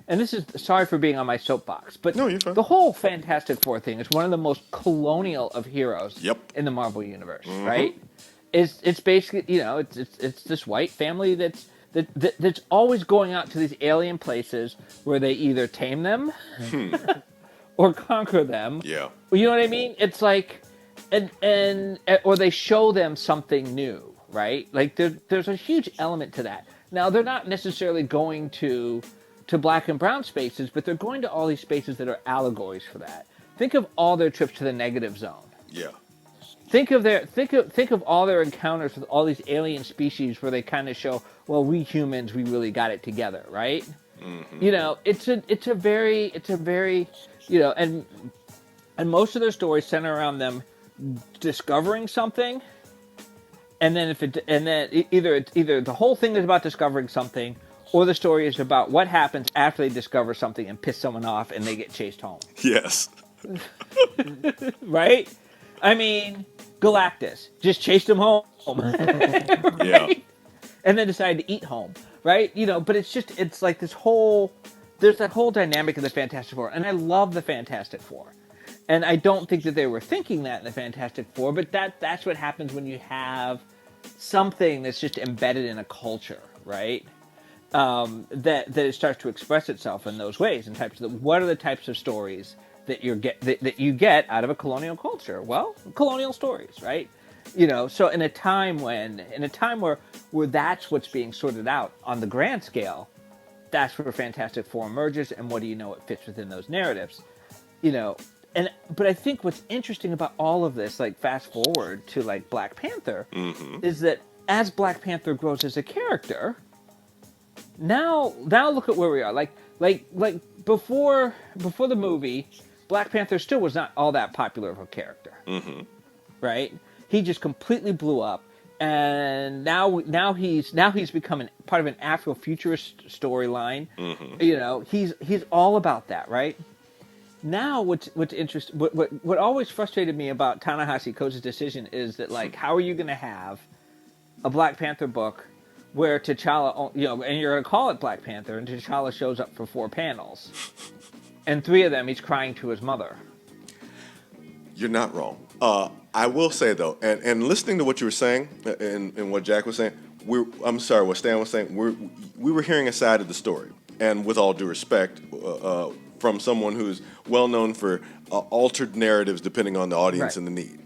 And this is sorry for being on my soapbox, but No, you're fine. the whole Fantastic Four thing is one of the most colonial of heroes Yep. in the Marvel universe, Hmm. right? it's basically, it's this white family that's always going out to these alien places where they either tame them or conquer them. Yeah. You know what I mean? It's like, and or they show them something new, right? Like there's a huge element to that. Now they're not necessarily going to black and brown spaces, but they're going to all these spaces that are allegories for that. Think of all their trips to the negative zone. Yeah. Think of all their encounters with all these alien species where they kind of show, well, we humans, we really got it together, right? It's a very and most of their stories center around them discovering something, and then either the whole thing is about discovering something, or the story is about what happens after they discover something and piss someone off and they get chased home. Yes. Right? I mean, Galactus just chased him home. Right? Yeah. And then decided to eat home. Right? But it's like there's that whole dynamic of the Fantastic Four. And I love the Fantastic Four. And I don't think that they were thinking that in the Fantastic Four, but that's what happens when you have something that's just embedded in a culture, right? That it starts to express itself in those ways. And what are the types of stories that you get out of a colonial culture? Well, colonial stories, right? So in a time where that's what's being sorted out on the grand scale, that's where Fantastic Four emerges, and what do you know? It fits within those narratives, but I think what's interesting about all of this, like fast forward to like Black Panther, is that as Black Panther grows as a character, now look at where we are. Like before the movie, Black Panther still was not all that popular of a character, right? He just completely blew up, and now he's become part of an Afrofuturist storyline. He's all about that, right? Now, what's interesting, what always frustrated me about Ta-Nehisi Coates' decision is that, like, how are you going to have a Black Panther book where T'Challa, and you're going to call it Black Panther, and T'Challa shows up for 4 panels, and 3 of them he's crying to his mother. You're not wrong. I will say though, and listening to what you were saying and what Jack was saying, what Stan was saying, we were hearing a side of the story, and with all due respect, from someone who's well known for altered narratives depending on the audience and the need.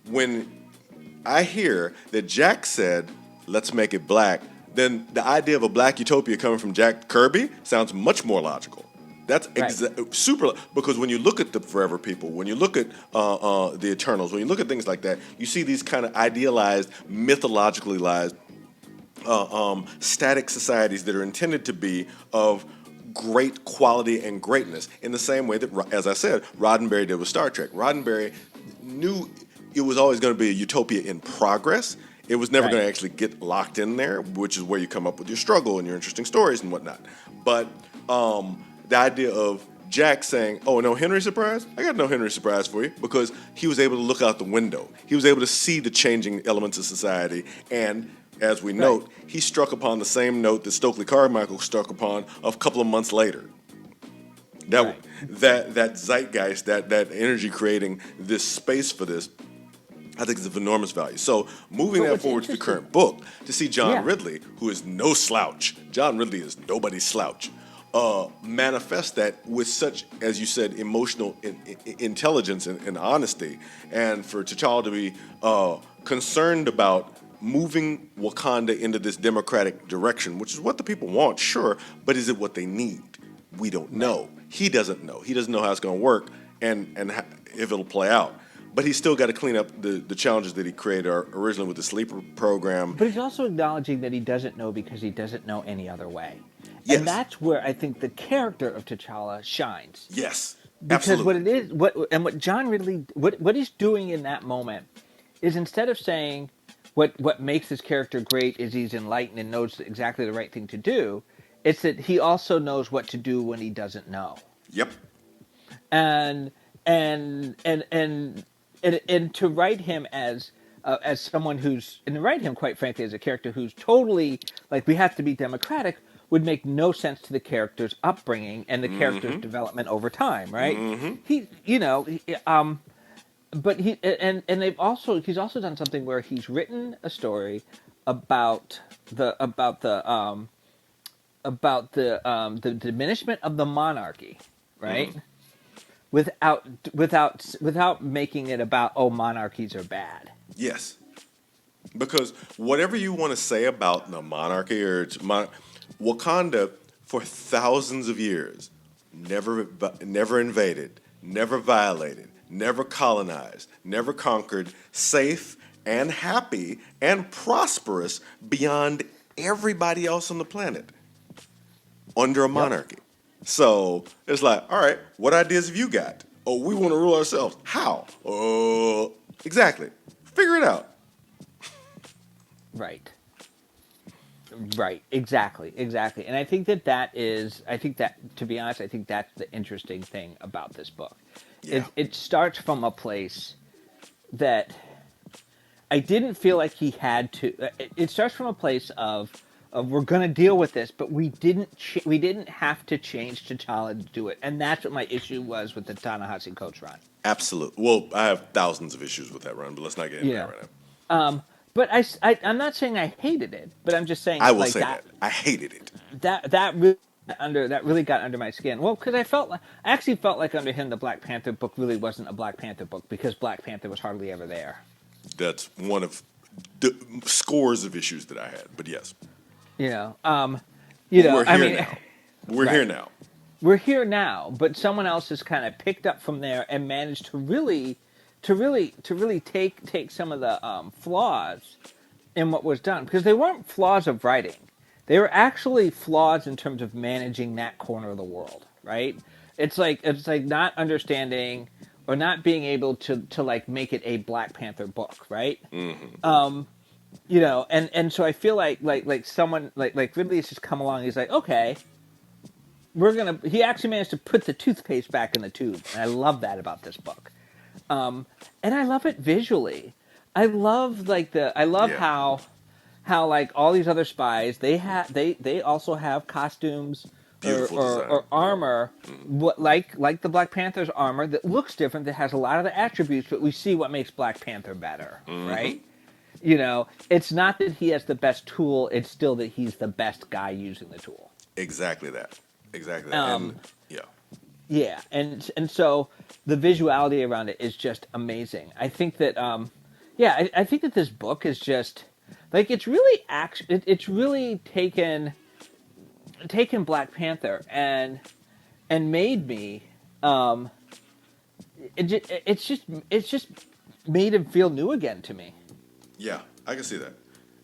When I hear that Jack said, "Let's make it black," then the idea of a black utopia coming from Jack Kirby sounds much more logical. That's super, because when you look at the Forever People, when you look at the Eternals, when you look at things like that, you see these kind of idealized, mythologically static societies that are intended to be of great quality and greatness, in the same way that, as I said, Roddenberry did with Star Trek. Roddenberry knew it was always going to be a utopia in progress. It was never going to actually get locked in there, which is where you come up with your struggle and your interesting stories and whatnot. But the idea of Jack saying, "Oh, no Henry surprise? I got no Henry surprise for you," because he was able to look out the window. He was able to see the changing elements of society, and as we note, he struck upon the same note that Stokely Carmichael struck upon a couple of months later. That zeitgeist, that energy creating this space for this, I think is of enormous value. So moving that forward to the current book, to see John Ridley, who is no slouch, John Ridley is nobody's slouch, manifest that with such, as you said, emotional intelligence and honesty, and for T'Challa to be concerned about moving Wakanda into this democratic direction, which is what the people want, sure, but is it what they need? We don't know. He doesn't know. He doesn't know how it's going to work and if it'll play out. But he's still got to clean up the challenges that he created originally with the sleeper program. But he's also acknowledging that he doesn't know because he doesn't know any other way. Yes. And that's where I think the character of T'Challa shines. Yes, because absolutely. What John Ridley, what he's doing in that moment is, instead of saying what makes this character great is he's enlightened and knows exactly the right thing to do, it's that he also knows what to do when he doesn't know. Yep. And to write him as someone who's, and to write him, quite frankly, as a character who's totally, like, we have to be democratic, would make no sense to the character's upbringing and the character's development over time, right? but he's also done something where he's written a story about the diminishment of the monarchy, right? Without making it about, oh, monarchies are bad. Yes. Because whatever you want to say about the monarchy Wakanda for thousands of years never invaded, never violated, never colonized, never conquered, safe and happy and prosperous beyond everybody else on the planet under a Yep. monarchy. So it's like, all right, what ideas have you got? Oh, we want to rule ourselves. How? Exactly. Figure it out. Right. Right. Exactly. Exactly. And I think that, to be honest, I think that's the interesting thing about this book. Yeah. It starts from a place that I didn't feel like he had to. It starts from a place of we're going to deal with this, but we didn't have to change T'Challa to do it, and that's what my issue was with the Ta-Nehisi Coates run. Absolute. Well, I have thousands of issues with that run, but let's not get into You that know, right now. but I'm not saying I hated it, but I'm just saying I will like say that I hated it. that really got under my skin. Well, because I actually felt like under him the Black Panther book really wasn't a Black Panther book because Black Panther was hardly ever there. That's one of the scores of issues that I had. But yes, You know, but we're I here mean, now. We're here right. now. We're here now, but someone else has kind of picked up from there and managed to really take some of the flaws in what was done, because they weren't flaws of writing. They were actually flaws in terms of managing that corner of the world, right? It's like not understanding or not being able to like make it a Black Panther book, right? And so I feel like someone like Ridley has just come along. He's like, okay, he actually managed to put the toothpaste back in the tube, and I love that about this book. And I love it visually. I love Yeah. how like all these other spies, they also have costumes Beautiful design. or armor, like the Black Panther's armor, that looks different, that has a lot of the attributes, but we see what makes Black Panther better, right? It's not that he has the best tool, it's still that he's the best guy using the tool. Exactly that. Exactly that. And Um, yeah. yeah, and so the visuality around it is just amazing. I think that I think that this book is just like it's really taken Black Panther and made me um it's just made him feel new again to me. Yeah, I can see that.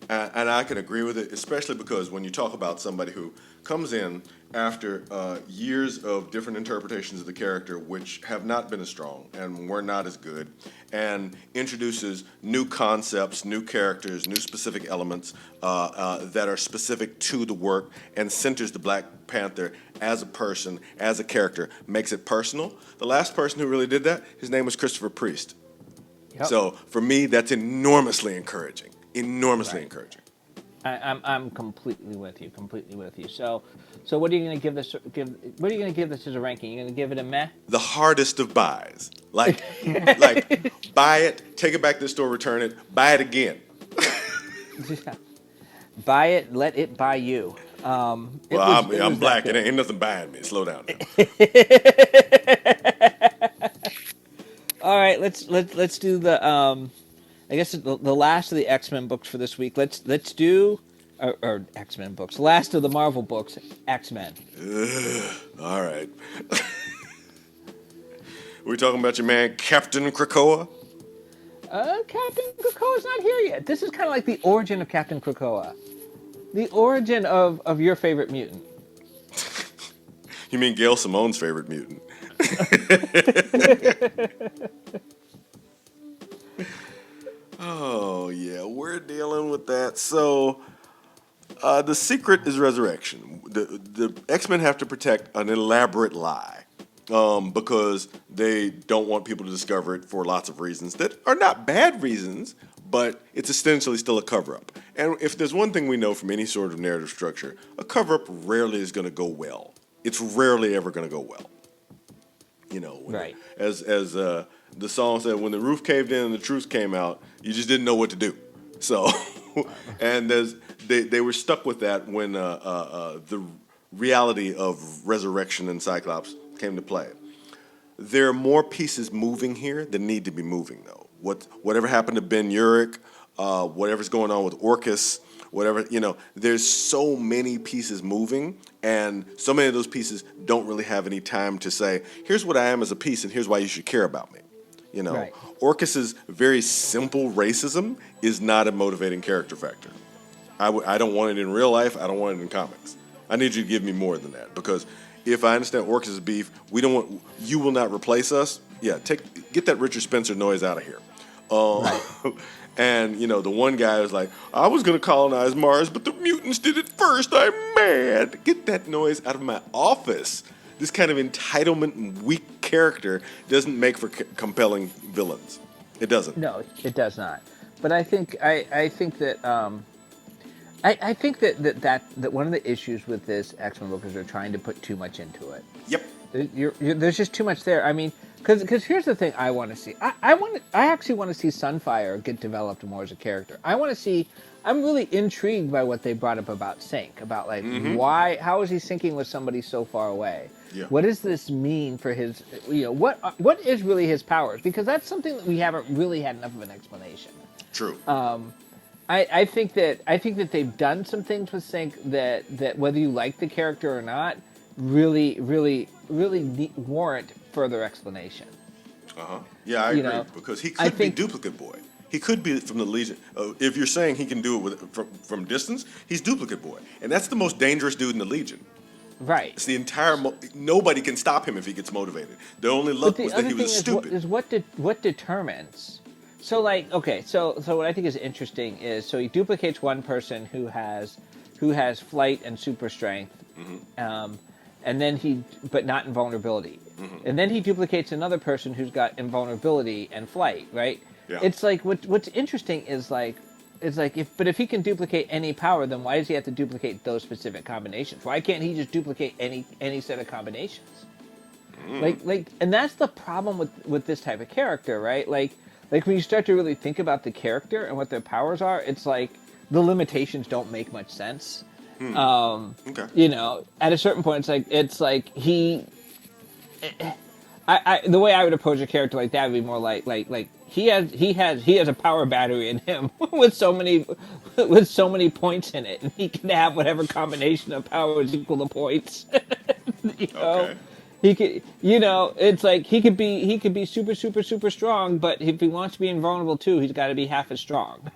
And I can agree with it, especially because when you talk about somebody who comes in after years of different interpretations of the character, which have not been as strong and were not as good, and introduces new concepts, new characters, new specific elements that are specific to the work, and centers the Black Panther as a person, as a character, makes it personal. The last person who really did that, his name was Christopher Priest. Yep. So for me, that's enormously encouraging. Enormously Right. encouraging. I'm completely with you. Completely with you. So what are you going to give this? What are you going to give this as a ranking? You going to give it a meh? The hardest of buys. Like buy it, take it back to the store, return it, buy it again. Buy it, let it buy you. Well, It I'm was that black. It good. ain't nothing buying me. Slow down now. All right, let's do the I guess the last of the X-Men books for this week. Let's do or X-Men books. Last of the Marvel books, X-Men. All right. We're talking about your man Captain Krakoa. Captain Krakoa's not here yet. This is kind of like the origin of Captain Krakoa. The origin of your favorite mutant. You mean Gail Simone's favorite mutant? Oh yeah, we're dealing with that. So the secret is resurrection. The X-Men have to protect an elaborate lie because they don't want people to discover it for lots of reasons that are not bad reasons, but it's essentially still a cover-up. And if there's one thing we know from any sort of narrative structure, a cover-up rarely is going to go well. It's rarely ever going to go well. You know, Right. as the song said, when the roof caved in and the truth came out, you just didn't know what to do. So, and they were stuck with that when the reality of resurrection and Cyclops came to play. There are more pieces moving here that need to be moving, though. Whatever happened to Ben Urich, whatever's going on with Orcus, whatever, there's so many pieces moving, and so many of those pieces don't really have any time to say, here's what I am as a piece, and here's why you should care about me. Right. Orcus's very simple racism is not a motivating character factor. I don't want it in real life. I don't want it in comics. I need you to give me more than that, because if I understand Orcus's beef, you will not replace us. Yeah, get that Richard Spencer noise out of here. Right. And the one guy was like, I was gonna colonize Mars, but the mutants did it first. I'm mad. Get that noise out of my office. This kind of entitlement and weak character doesn't make for compelling villains. It doesn't. No, it does not. But I think that I think that one of the issues with this X-Men book is they're trying to put too much into it. Yep. There's just too much there. I mean, because here's the thing I want to see. I actually want to see Sunfire get developed more as a character. I'm really intrigued by what they brought up about Sync, about like how is he syncing with somebody so far away? Yeah. What does this mean for his, what is really his powers? Because that's something that we haven't really had enough of an explanation. True. I think that they've done some things with Sync that whether you like the character or not, really warrant further explanation. Yeah, I agree, because he could be Duplicate Boy. He could be from the Legion. If you're saying he can do it from distance, he's Duplicate Boy, and that's the most dangerous dude in the Legion. Right. It's the entire. Nobody can stop him if he gets motivated. The only luck was that he was stupid. What determines. So so what I think is interesting is he duplicates one person who has flight and super strength, and then but not invulnerability, and then he duplicates another person who's got invulnerability and flight, right? Yeah. It's like what's interesting is if he can duplicate any power, then why does he have to duplicate those specific combinations? Why can't he just duplicate any set of combinations? And that's the problem with this type of character, right? Like when you start to really think about the character and what their powers are, it's like the limitations don't make much sense. Okay. At a certain point, it's like he. The way I would approach a character like that would be more like he has a power battery in him with so many points in it, and he can have whatever combination of powers equal the points. Okay. He could, it's like he could be super, super, super strong, but if he wants to be invulnerable too, he's got to be half as strong,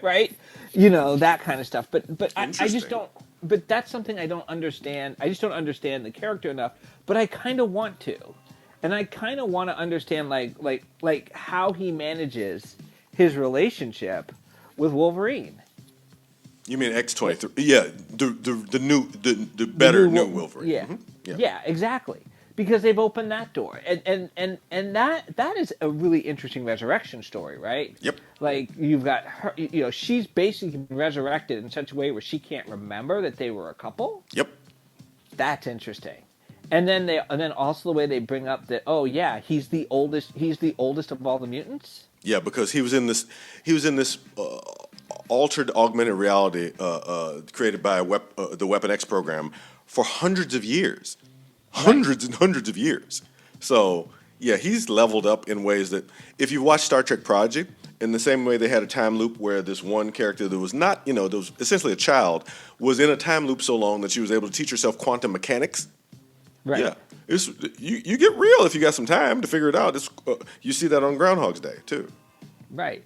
right? That kind of stuff. But I just don't. But that's something I don't understand. I just don't understand the character enough. But I kind of want to, and I kind of want to understand like how he manages his relationship with Wolverine. You mean X-23? Yeah, the better new Wolverine. Yeah. Mm-hmm. Yeah, exactly. Because they've opened that door, and that is a really interesting resurrection story, right? Yep. Like you've got her, she's basically been resurrected in such a way where she can't remember that they were a couple. Yep. That's interesting. And then also the way they bring up that he's the oldest of all the mutants. Yeah, because he was in this altered augmented reality created by the Weapon X program for hundreds of years. Hundreds and hundreds of years. So, yeah, he's leveled up in ways that, if you watch Star Trek Project, in the same way they had a time loop where this one character that was not, that was essentially a child, was in a time loop so long that she was able to teach herself quantum mechanics. Right. Yeah. You get real if you got some time to figure it out. You see that on Groundhog's Day, too. Right.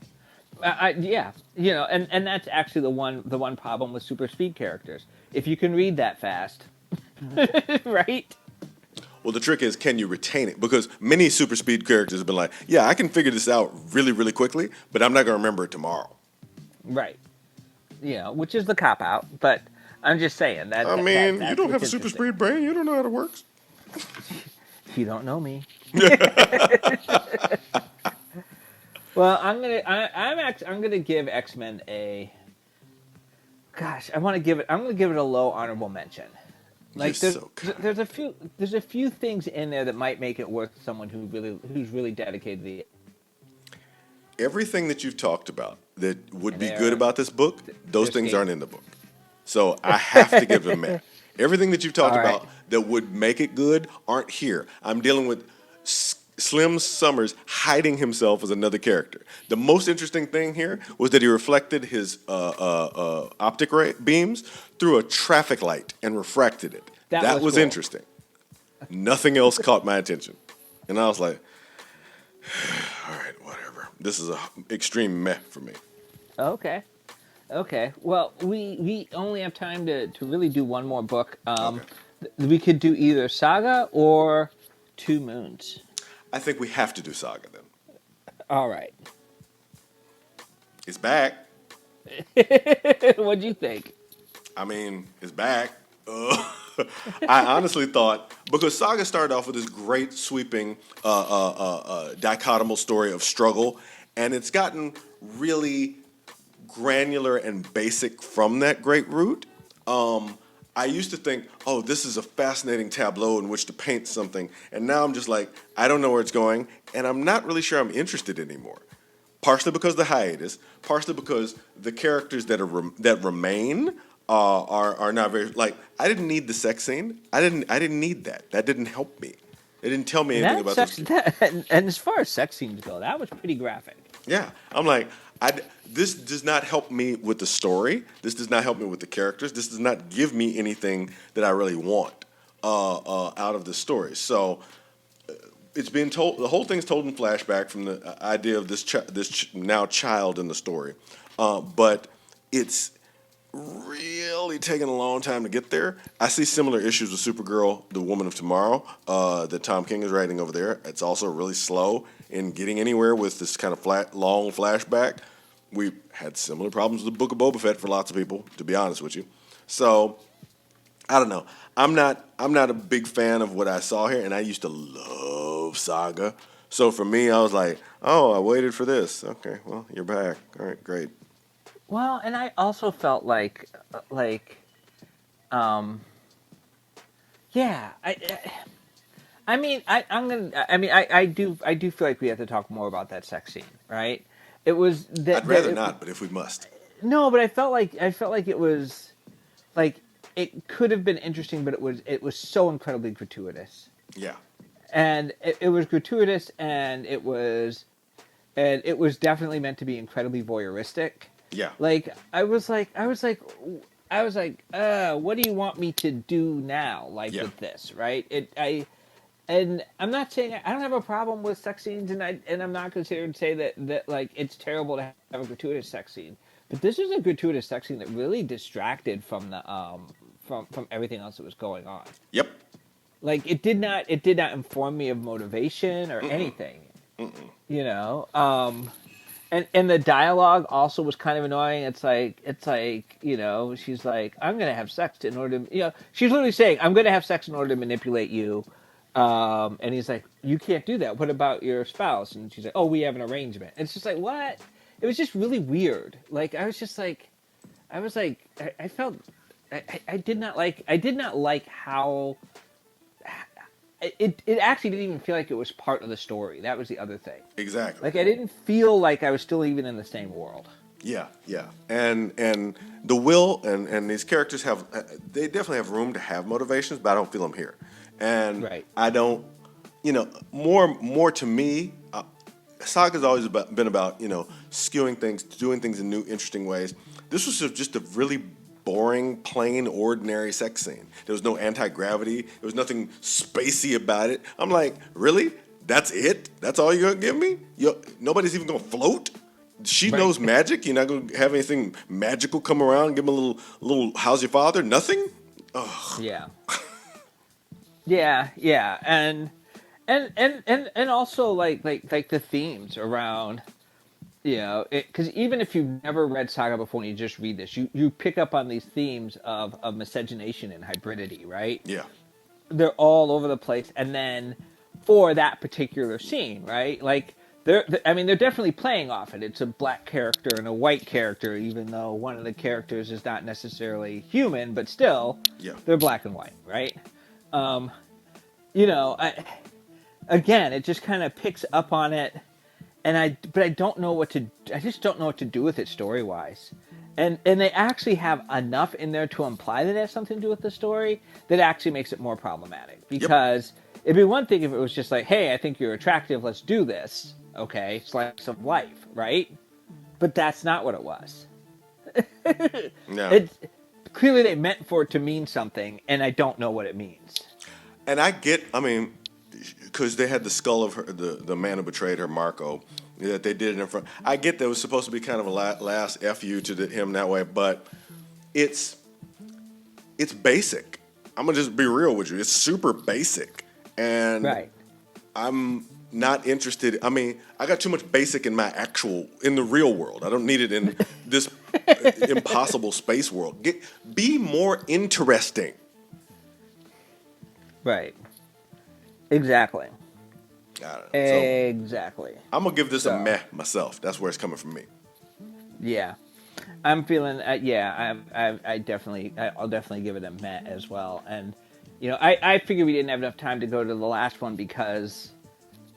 Yeah. And that's actually the one problem with super speed characters. If you can read that fast, right? Well, the trick is, can you retain it? Because many super speed characters have been like, yeah, I can figure this out really, really quickly, but I'm not going to remember it tomorrow. Right. Which is the cop-out, but I'm just saying that... you don't have a super speed brain. You don't know how it works. You don't know me. Well, I'm gonna give X-Men a... Gosh, I'm gonna give it a low honorable mention. You're Like so kind. there's a few things in there that might make it worth someone who's really dedicated to the Everything that you've talked about that would and be good about this book, those they're things aren't skating. in the book. So I have to give them that. Everything that you've talked All right. about that would make it good aren't here. I'm dealing with Slim Summers hiding himself as another character. The most interesting thing here was that he reflected his optic ray beams through a traffic light and refracted it. That That was was cool. interesting. Nothing else caught my attention. And I was like, all right, whatever. This is a extreme meh for me. Okay. Okay. Well, we only have time to really do one more book. Okay. We could do either Saga or Two Moons. I think we have to do Saga then. All right. It's back. What'd you think? I mean, it's back. I honestly thought because Saga started off with this great sweeping dichotomal story of struggle, and it's gotten really granular and basic from that great root. I used to think, oh, this is a fascinating tableau in which to paint something, and now I'm just like, I don't know where it's going, and I'm not really sure I'm interested anymore. Partially because of the hiatus, partially because the characters that remain are not very like. I didn't need the sex scene. I didn't need that. That didn't help me. It didn't tell me anything That about those. sex, that, and as far as sex scenes go, that was pretty graphic. Yeah, I'm like, this does not help me with the story. This does not help me with the characters. This does not give me anything that I really want out of the story. So it's being told. The whole thing's told in flashback from the idea of this now child in the story, but it's really taking a long time to get there. I see similar issues with Supergirl, The Woman of Tomorrow, that Tom King is writing over there. It's also really slow in getting anywhere with this kind of long flashback. We had similar problems with the Book of Boba Fett for lots of people, to be honest with you. So I don't know. I'm not a big fan of what I saw here, and I used to love Saga. So for me, I was like, oh, I waited for this. Okay, well, you're back. All right, great. Well, and I also felt like, um, yeah, I mean, I'm gonna. I mean, I do feel like we have to talk more about that sex scene, right? It was I'd rather not, but if we must. no, but I felt like it was like it could have been interesting, but it was so incredibly gratuitous, Yeah, and it was gratuitous, and it was definitely meant to be incredibly voyeuristic. yeah, Like what do you want me to do now? Like yeah. with this, right? And I'm not saying I don't have a problem with sex scenes, and I'm not considered to say that like it's terrible to have a gratuitous sex scene. But this is a gratuitous sex scene that really distracted from the from everything else that was going on. Yep. Like it did not inform me of motivation or anything. You know. And the dialogue also was kind of annoying. It's like she's like, I'm gonna have sex in order to she's literally saying, I'm gonna have sex in order to manipulate you. And he's like, you can't do that. What about your spouse? And she's like, oh, we have an arrangement. And it's just like, what? It was just really weird. Like I felt I did not like how it actually didn't even feel like it was part of the story. That was the other thing. Exactly. Like I didn't feel like I was still even in the same world. Yeah, yeah. And the will and these characters have they definitely have room to have motivations, but I don't feel them here. And Right. I don't, more to me. Saga's always been about skewing things, doing things in new, interesting ways. This was just a really boring, plain, ordinary sex scene. There was no anti-gravity. There was nothing spacey about it. I'm like, really? That's it? That's all you're gonna give me? Nobody's even gonna float? She Right. knows magic. You're not gonna have anything magical come around. Give him a little. How's your father? Nothing. Ugh. Yeah. Yeah, and also like the themes around, because even if you've never read Saga before and you just read this, you pick up on these themes of miscegenation and hybridity, right? Yeah. They're all over the place, and then for that particular scene, right? Like I mean, they're definitely playing off it. It's a black character and a white character, even though one of the characters is not necessarily human, but still, Yeah. they're black and white, right? Um, you know, again, it just kind of picks up on it, but I don't know what to. I just don't know what to do with it story wise. And they actually have enough in there to imply that it has something to do with the story that actually makes it more problematic. Yep. Because it'd be one thing if it was just like, hey, I think you're attractive, let's do this. Okay, slice of life, right? But that's not what it was. Yeah. It clearly they meant for it to mean something, and I don't know what it means. And I get, I mean, because they had the skull of her, the man who betrayed her, Marco, that they did it in front. I get that it was supposed to be kind of a last fu to him that way, but it's basic. I'm gonna just be real with you. It's super basic, and Right. I'm not interested. I mean, I got too much basic in in the real world. I don't need it in this impossible space world. Be more interesting. Right. Exactly. I don't know. So Exactly. I'm gonna give this a So meh myself. That's where it's coming from me. yeah, I'm feeling. Yeah, I'll definitely give it a meh as well. And I figured we didn't have enough time to go to the last one because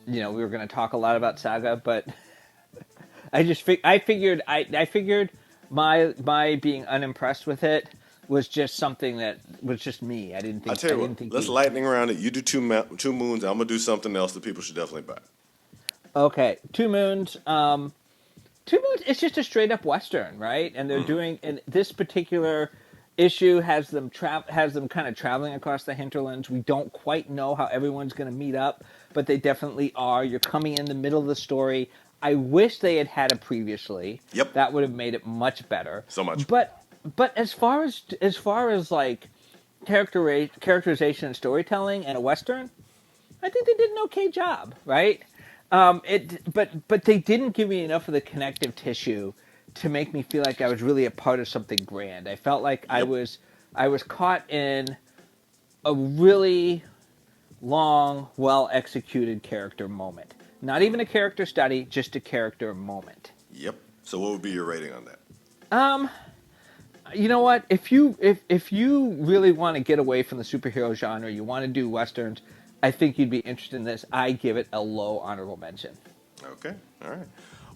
we were going to talk a lot about Saga, but I figured my being unimpressed with it was just something that was just me. I tell I you what, didn't think let's you. lightning around it. You do two moons. I'm gonna do something else that people should definitely buy. Okay, Two Moons. Two Moons. It's just a straight up western, right? And they're doing. And this particular issue has them kind of traveling across the hinterlands. We don't quite know how everyone's going to meet up, but they definitely are. You're coming in the middle of the story. I wish they had had it previously. Yep, That would have made it much better. so much. But as far as like characterization and storytelling and a western, I think they did an okay job, right? But they didn't give me enough of the connective tissue to make me feel like I was really a part of something grand. I felt like Yep. I was caught in a really long, well executed character moment. Not even a character study, just a character moment. Yep. So what would be your rating on that? Um, you know what? If you really want to get away from the superhero genre, you want to do westerns, I think you'd be interested in this. I give it a low honorable mention. Okay. All right.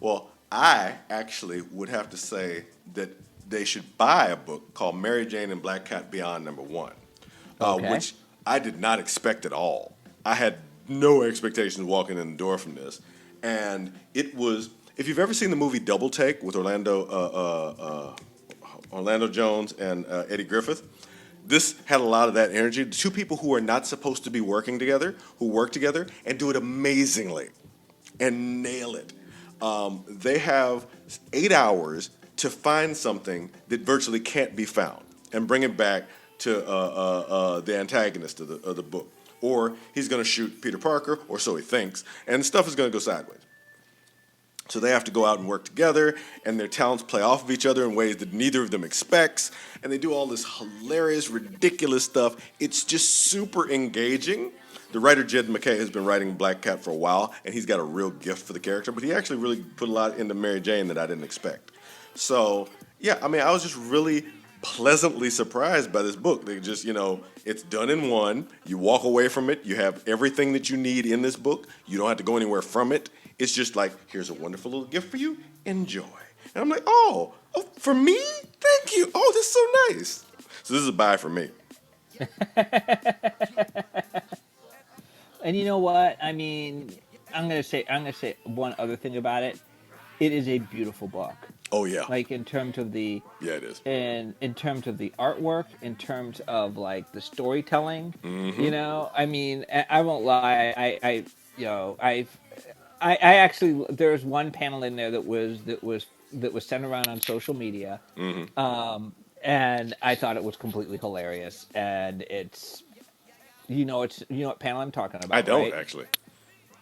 Well, I actually would have to say that they should buy a book called Mary Jane and Black Cat Beyond #1, Okay. which I did not expect at all. I had no expectations walking in the door from this, and it was. If you've ever seen the movie Double Take with Orlando Jones and Eddie Griffith, this had a lot of that energy. The two people who are not supposed to be working together, who work together and do it amazingly and nail it. They have 8 hours to find something that virtually can't be found and bring it back to the antagonist of the book. Or he's going to shoot Peter Parker, or so he thinks, and stuff is going to go sideways. So they have to go out and work together, and their talents play off of each other in ways that neither of them expects, and they do all this hilarious, ridiculous stuff. It's just super engaging. The writer Jed McKay has been writing Black Cat for a while, and he's got a real gift for the character, but he actually really put a lot into Mary Jane that I didn't expect. So, yeah, I mean, I was just really pleasantly surprised by this book. They just, it's done in one. You walk away from it. You have everything that you need in this book. You don't have to go anywhere from it. It's just like, here's a wonderful little gift for you. Enjoy. And I'm like, oh, for me? Thank you. Oh, this is so nice. So this is a buy for me. And you know what? I mean, I'm gonna say one other thing about it. It is a beautiful book. Oh, yeah. Like in terms of the Yeah, it is. in terms of the artwork, in terms of like the storytelling. I mean, I won't lie. I actually there's one panel in there that was sent around on social media, and I thought it was completely hilarious. And it's what panel I'm talking I about, don't, right? actually.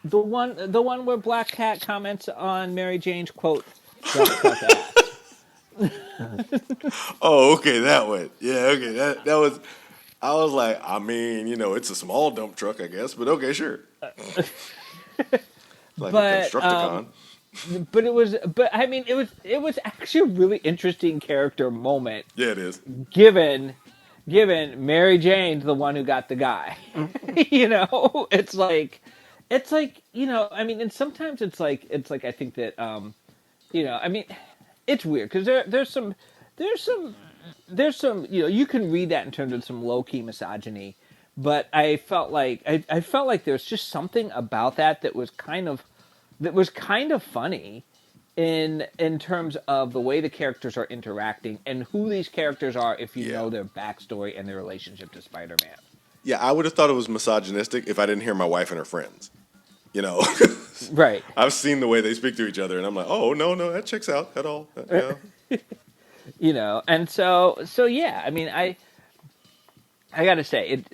The one where Black Cat comments on Mary Jane's quote, "Don't suck ass." Oh, okay, that one. Yeah, okay. That was, I was like, I mean, it's a small dump truck, I guess, but okay, sure. Like a but Constructicon. but I mean, it was actually a really interesting character moment, Yeah, it is. given Mary Jane's the one who got the guy. It's like, I mean, and sometimes it's like I think that I mean, it's weird because there's some you can read that in terms of some low key misogyny, but I felt like there's just something about that was kind of funny in terms of the way the characters are interacting and who these characters are if you Yeah. know their backstory and their relationship to Spider-Man. Yeah, I would have thought it was misogynistic if I didn't hear my wife and her friends. You know, Right. I've seen the way they speak to each other, and I'm like, oh no, no, that checks out at all. Yeah, And so yeah, I mean, I gotta say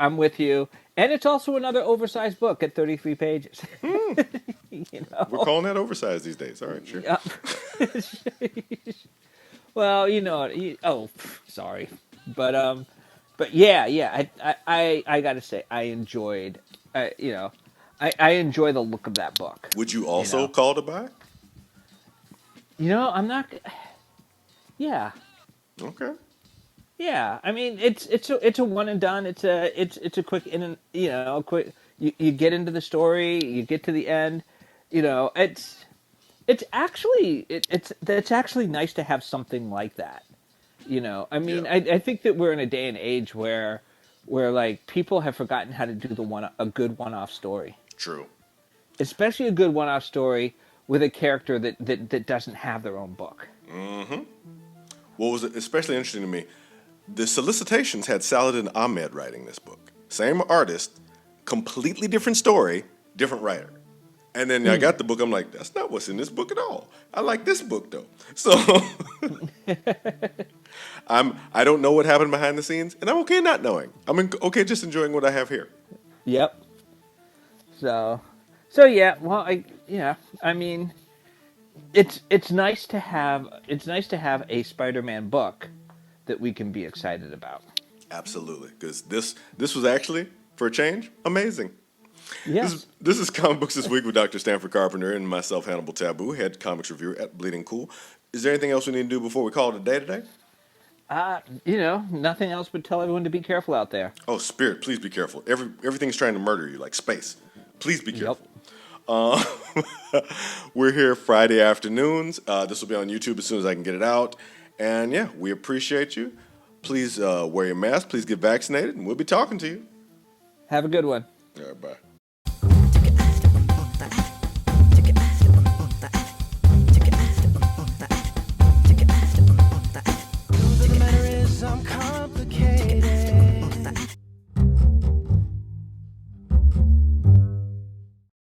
I'm with you, and it's also another oversized book at 33 pages. we're calling that oversized these days. All right, sure. Yeah. Well, oh, sorry, but yeah, I gotta say, I enjoyed, I enjoy the look of that book. Would you You also know, call to buy? I'm not. Yeah, Okay. yeah. I mean, it's a one and done. It's a quick in and quick. You get into the story, you get to the end. It's actually it's actually nice to have something like that. I Yeah. mean, I think that we're in a day and age where like people have forgotten how to do a good one-off story, True. especially a good one-off story with a character that doesn't have their own book. What was especially interesting to me, the solicitations had Saladin Ahmed writing this book. Same artist, completely different story, different writer. And then I got the book. I'm like, that's not what's in this book at all. I like this book though. So I don't know what happened behind the scenes, and I'm okay not knowing. Okay just enjoying what I have here. Yep. So yeah. Well, I mean, it's nice to have a Spider-Man book that we can be excited about. Absolutely, because this was actually, for a change, amazing. Yes. This is Comic Books This Week with Dr. Stanford Carpenter and myself, Hannibal Tabu, head comics reviewer at Bleeding Cool. Is there anything else we need to do before we call it a day today? Nothing else but tell everyone to be careful out there. Oh, Spirit, please be careful. Everything's trying to murder you, like space. Please be Yep. careful. Uh, we're here Friday afternoons. This will be on YouTube as soon as I can get it out. And yeah, we appreciate you. Please wear your mask. Please get vaccinated, and we'll be talking to you. Have a good one. All right, bye.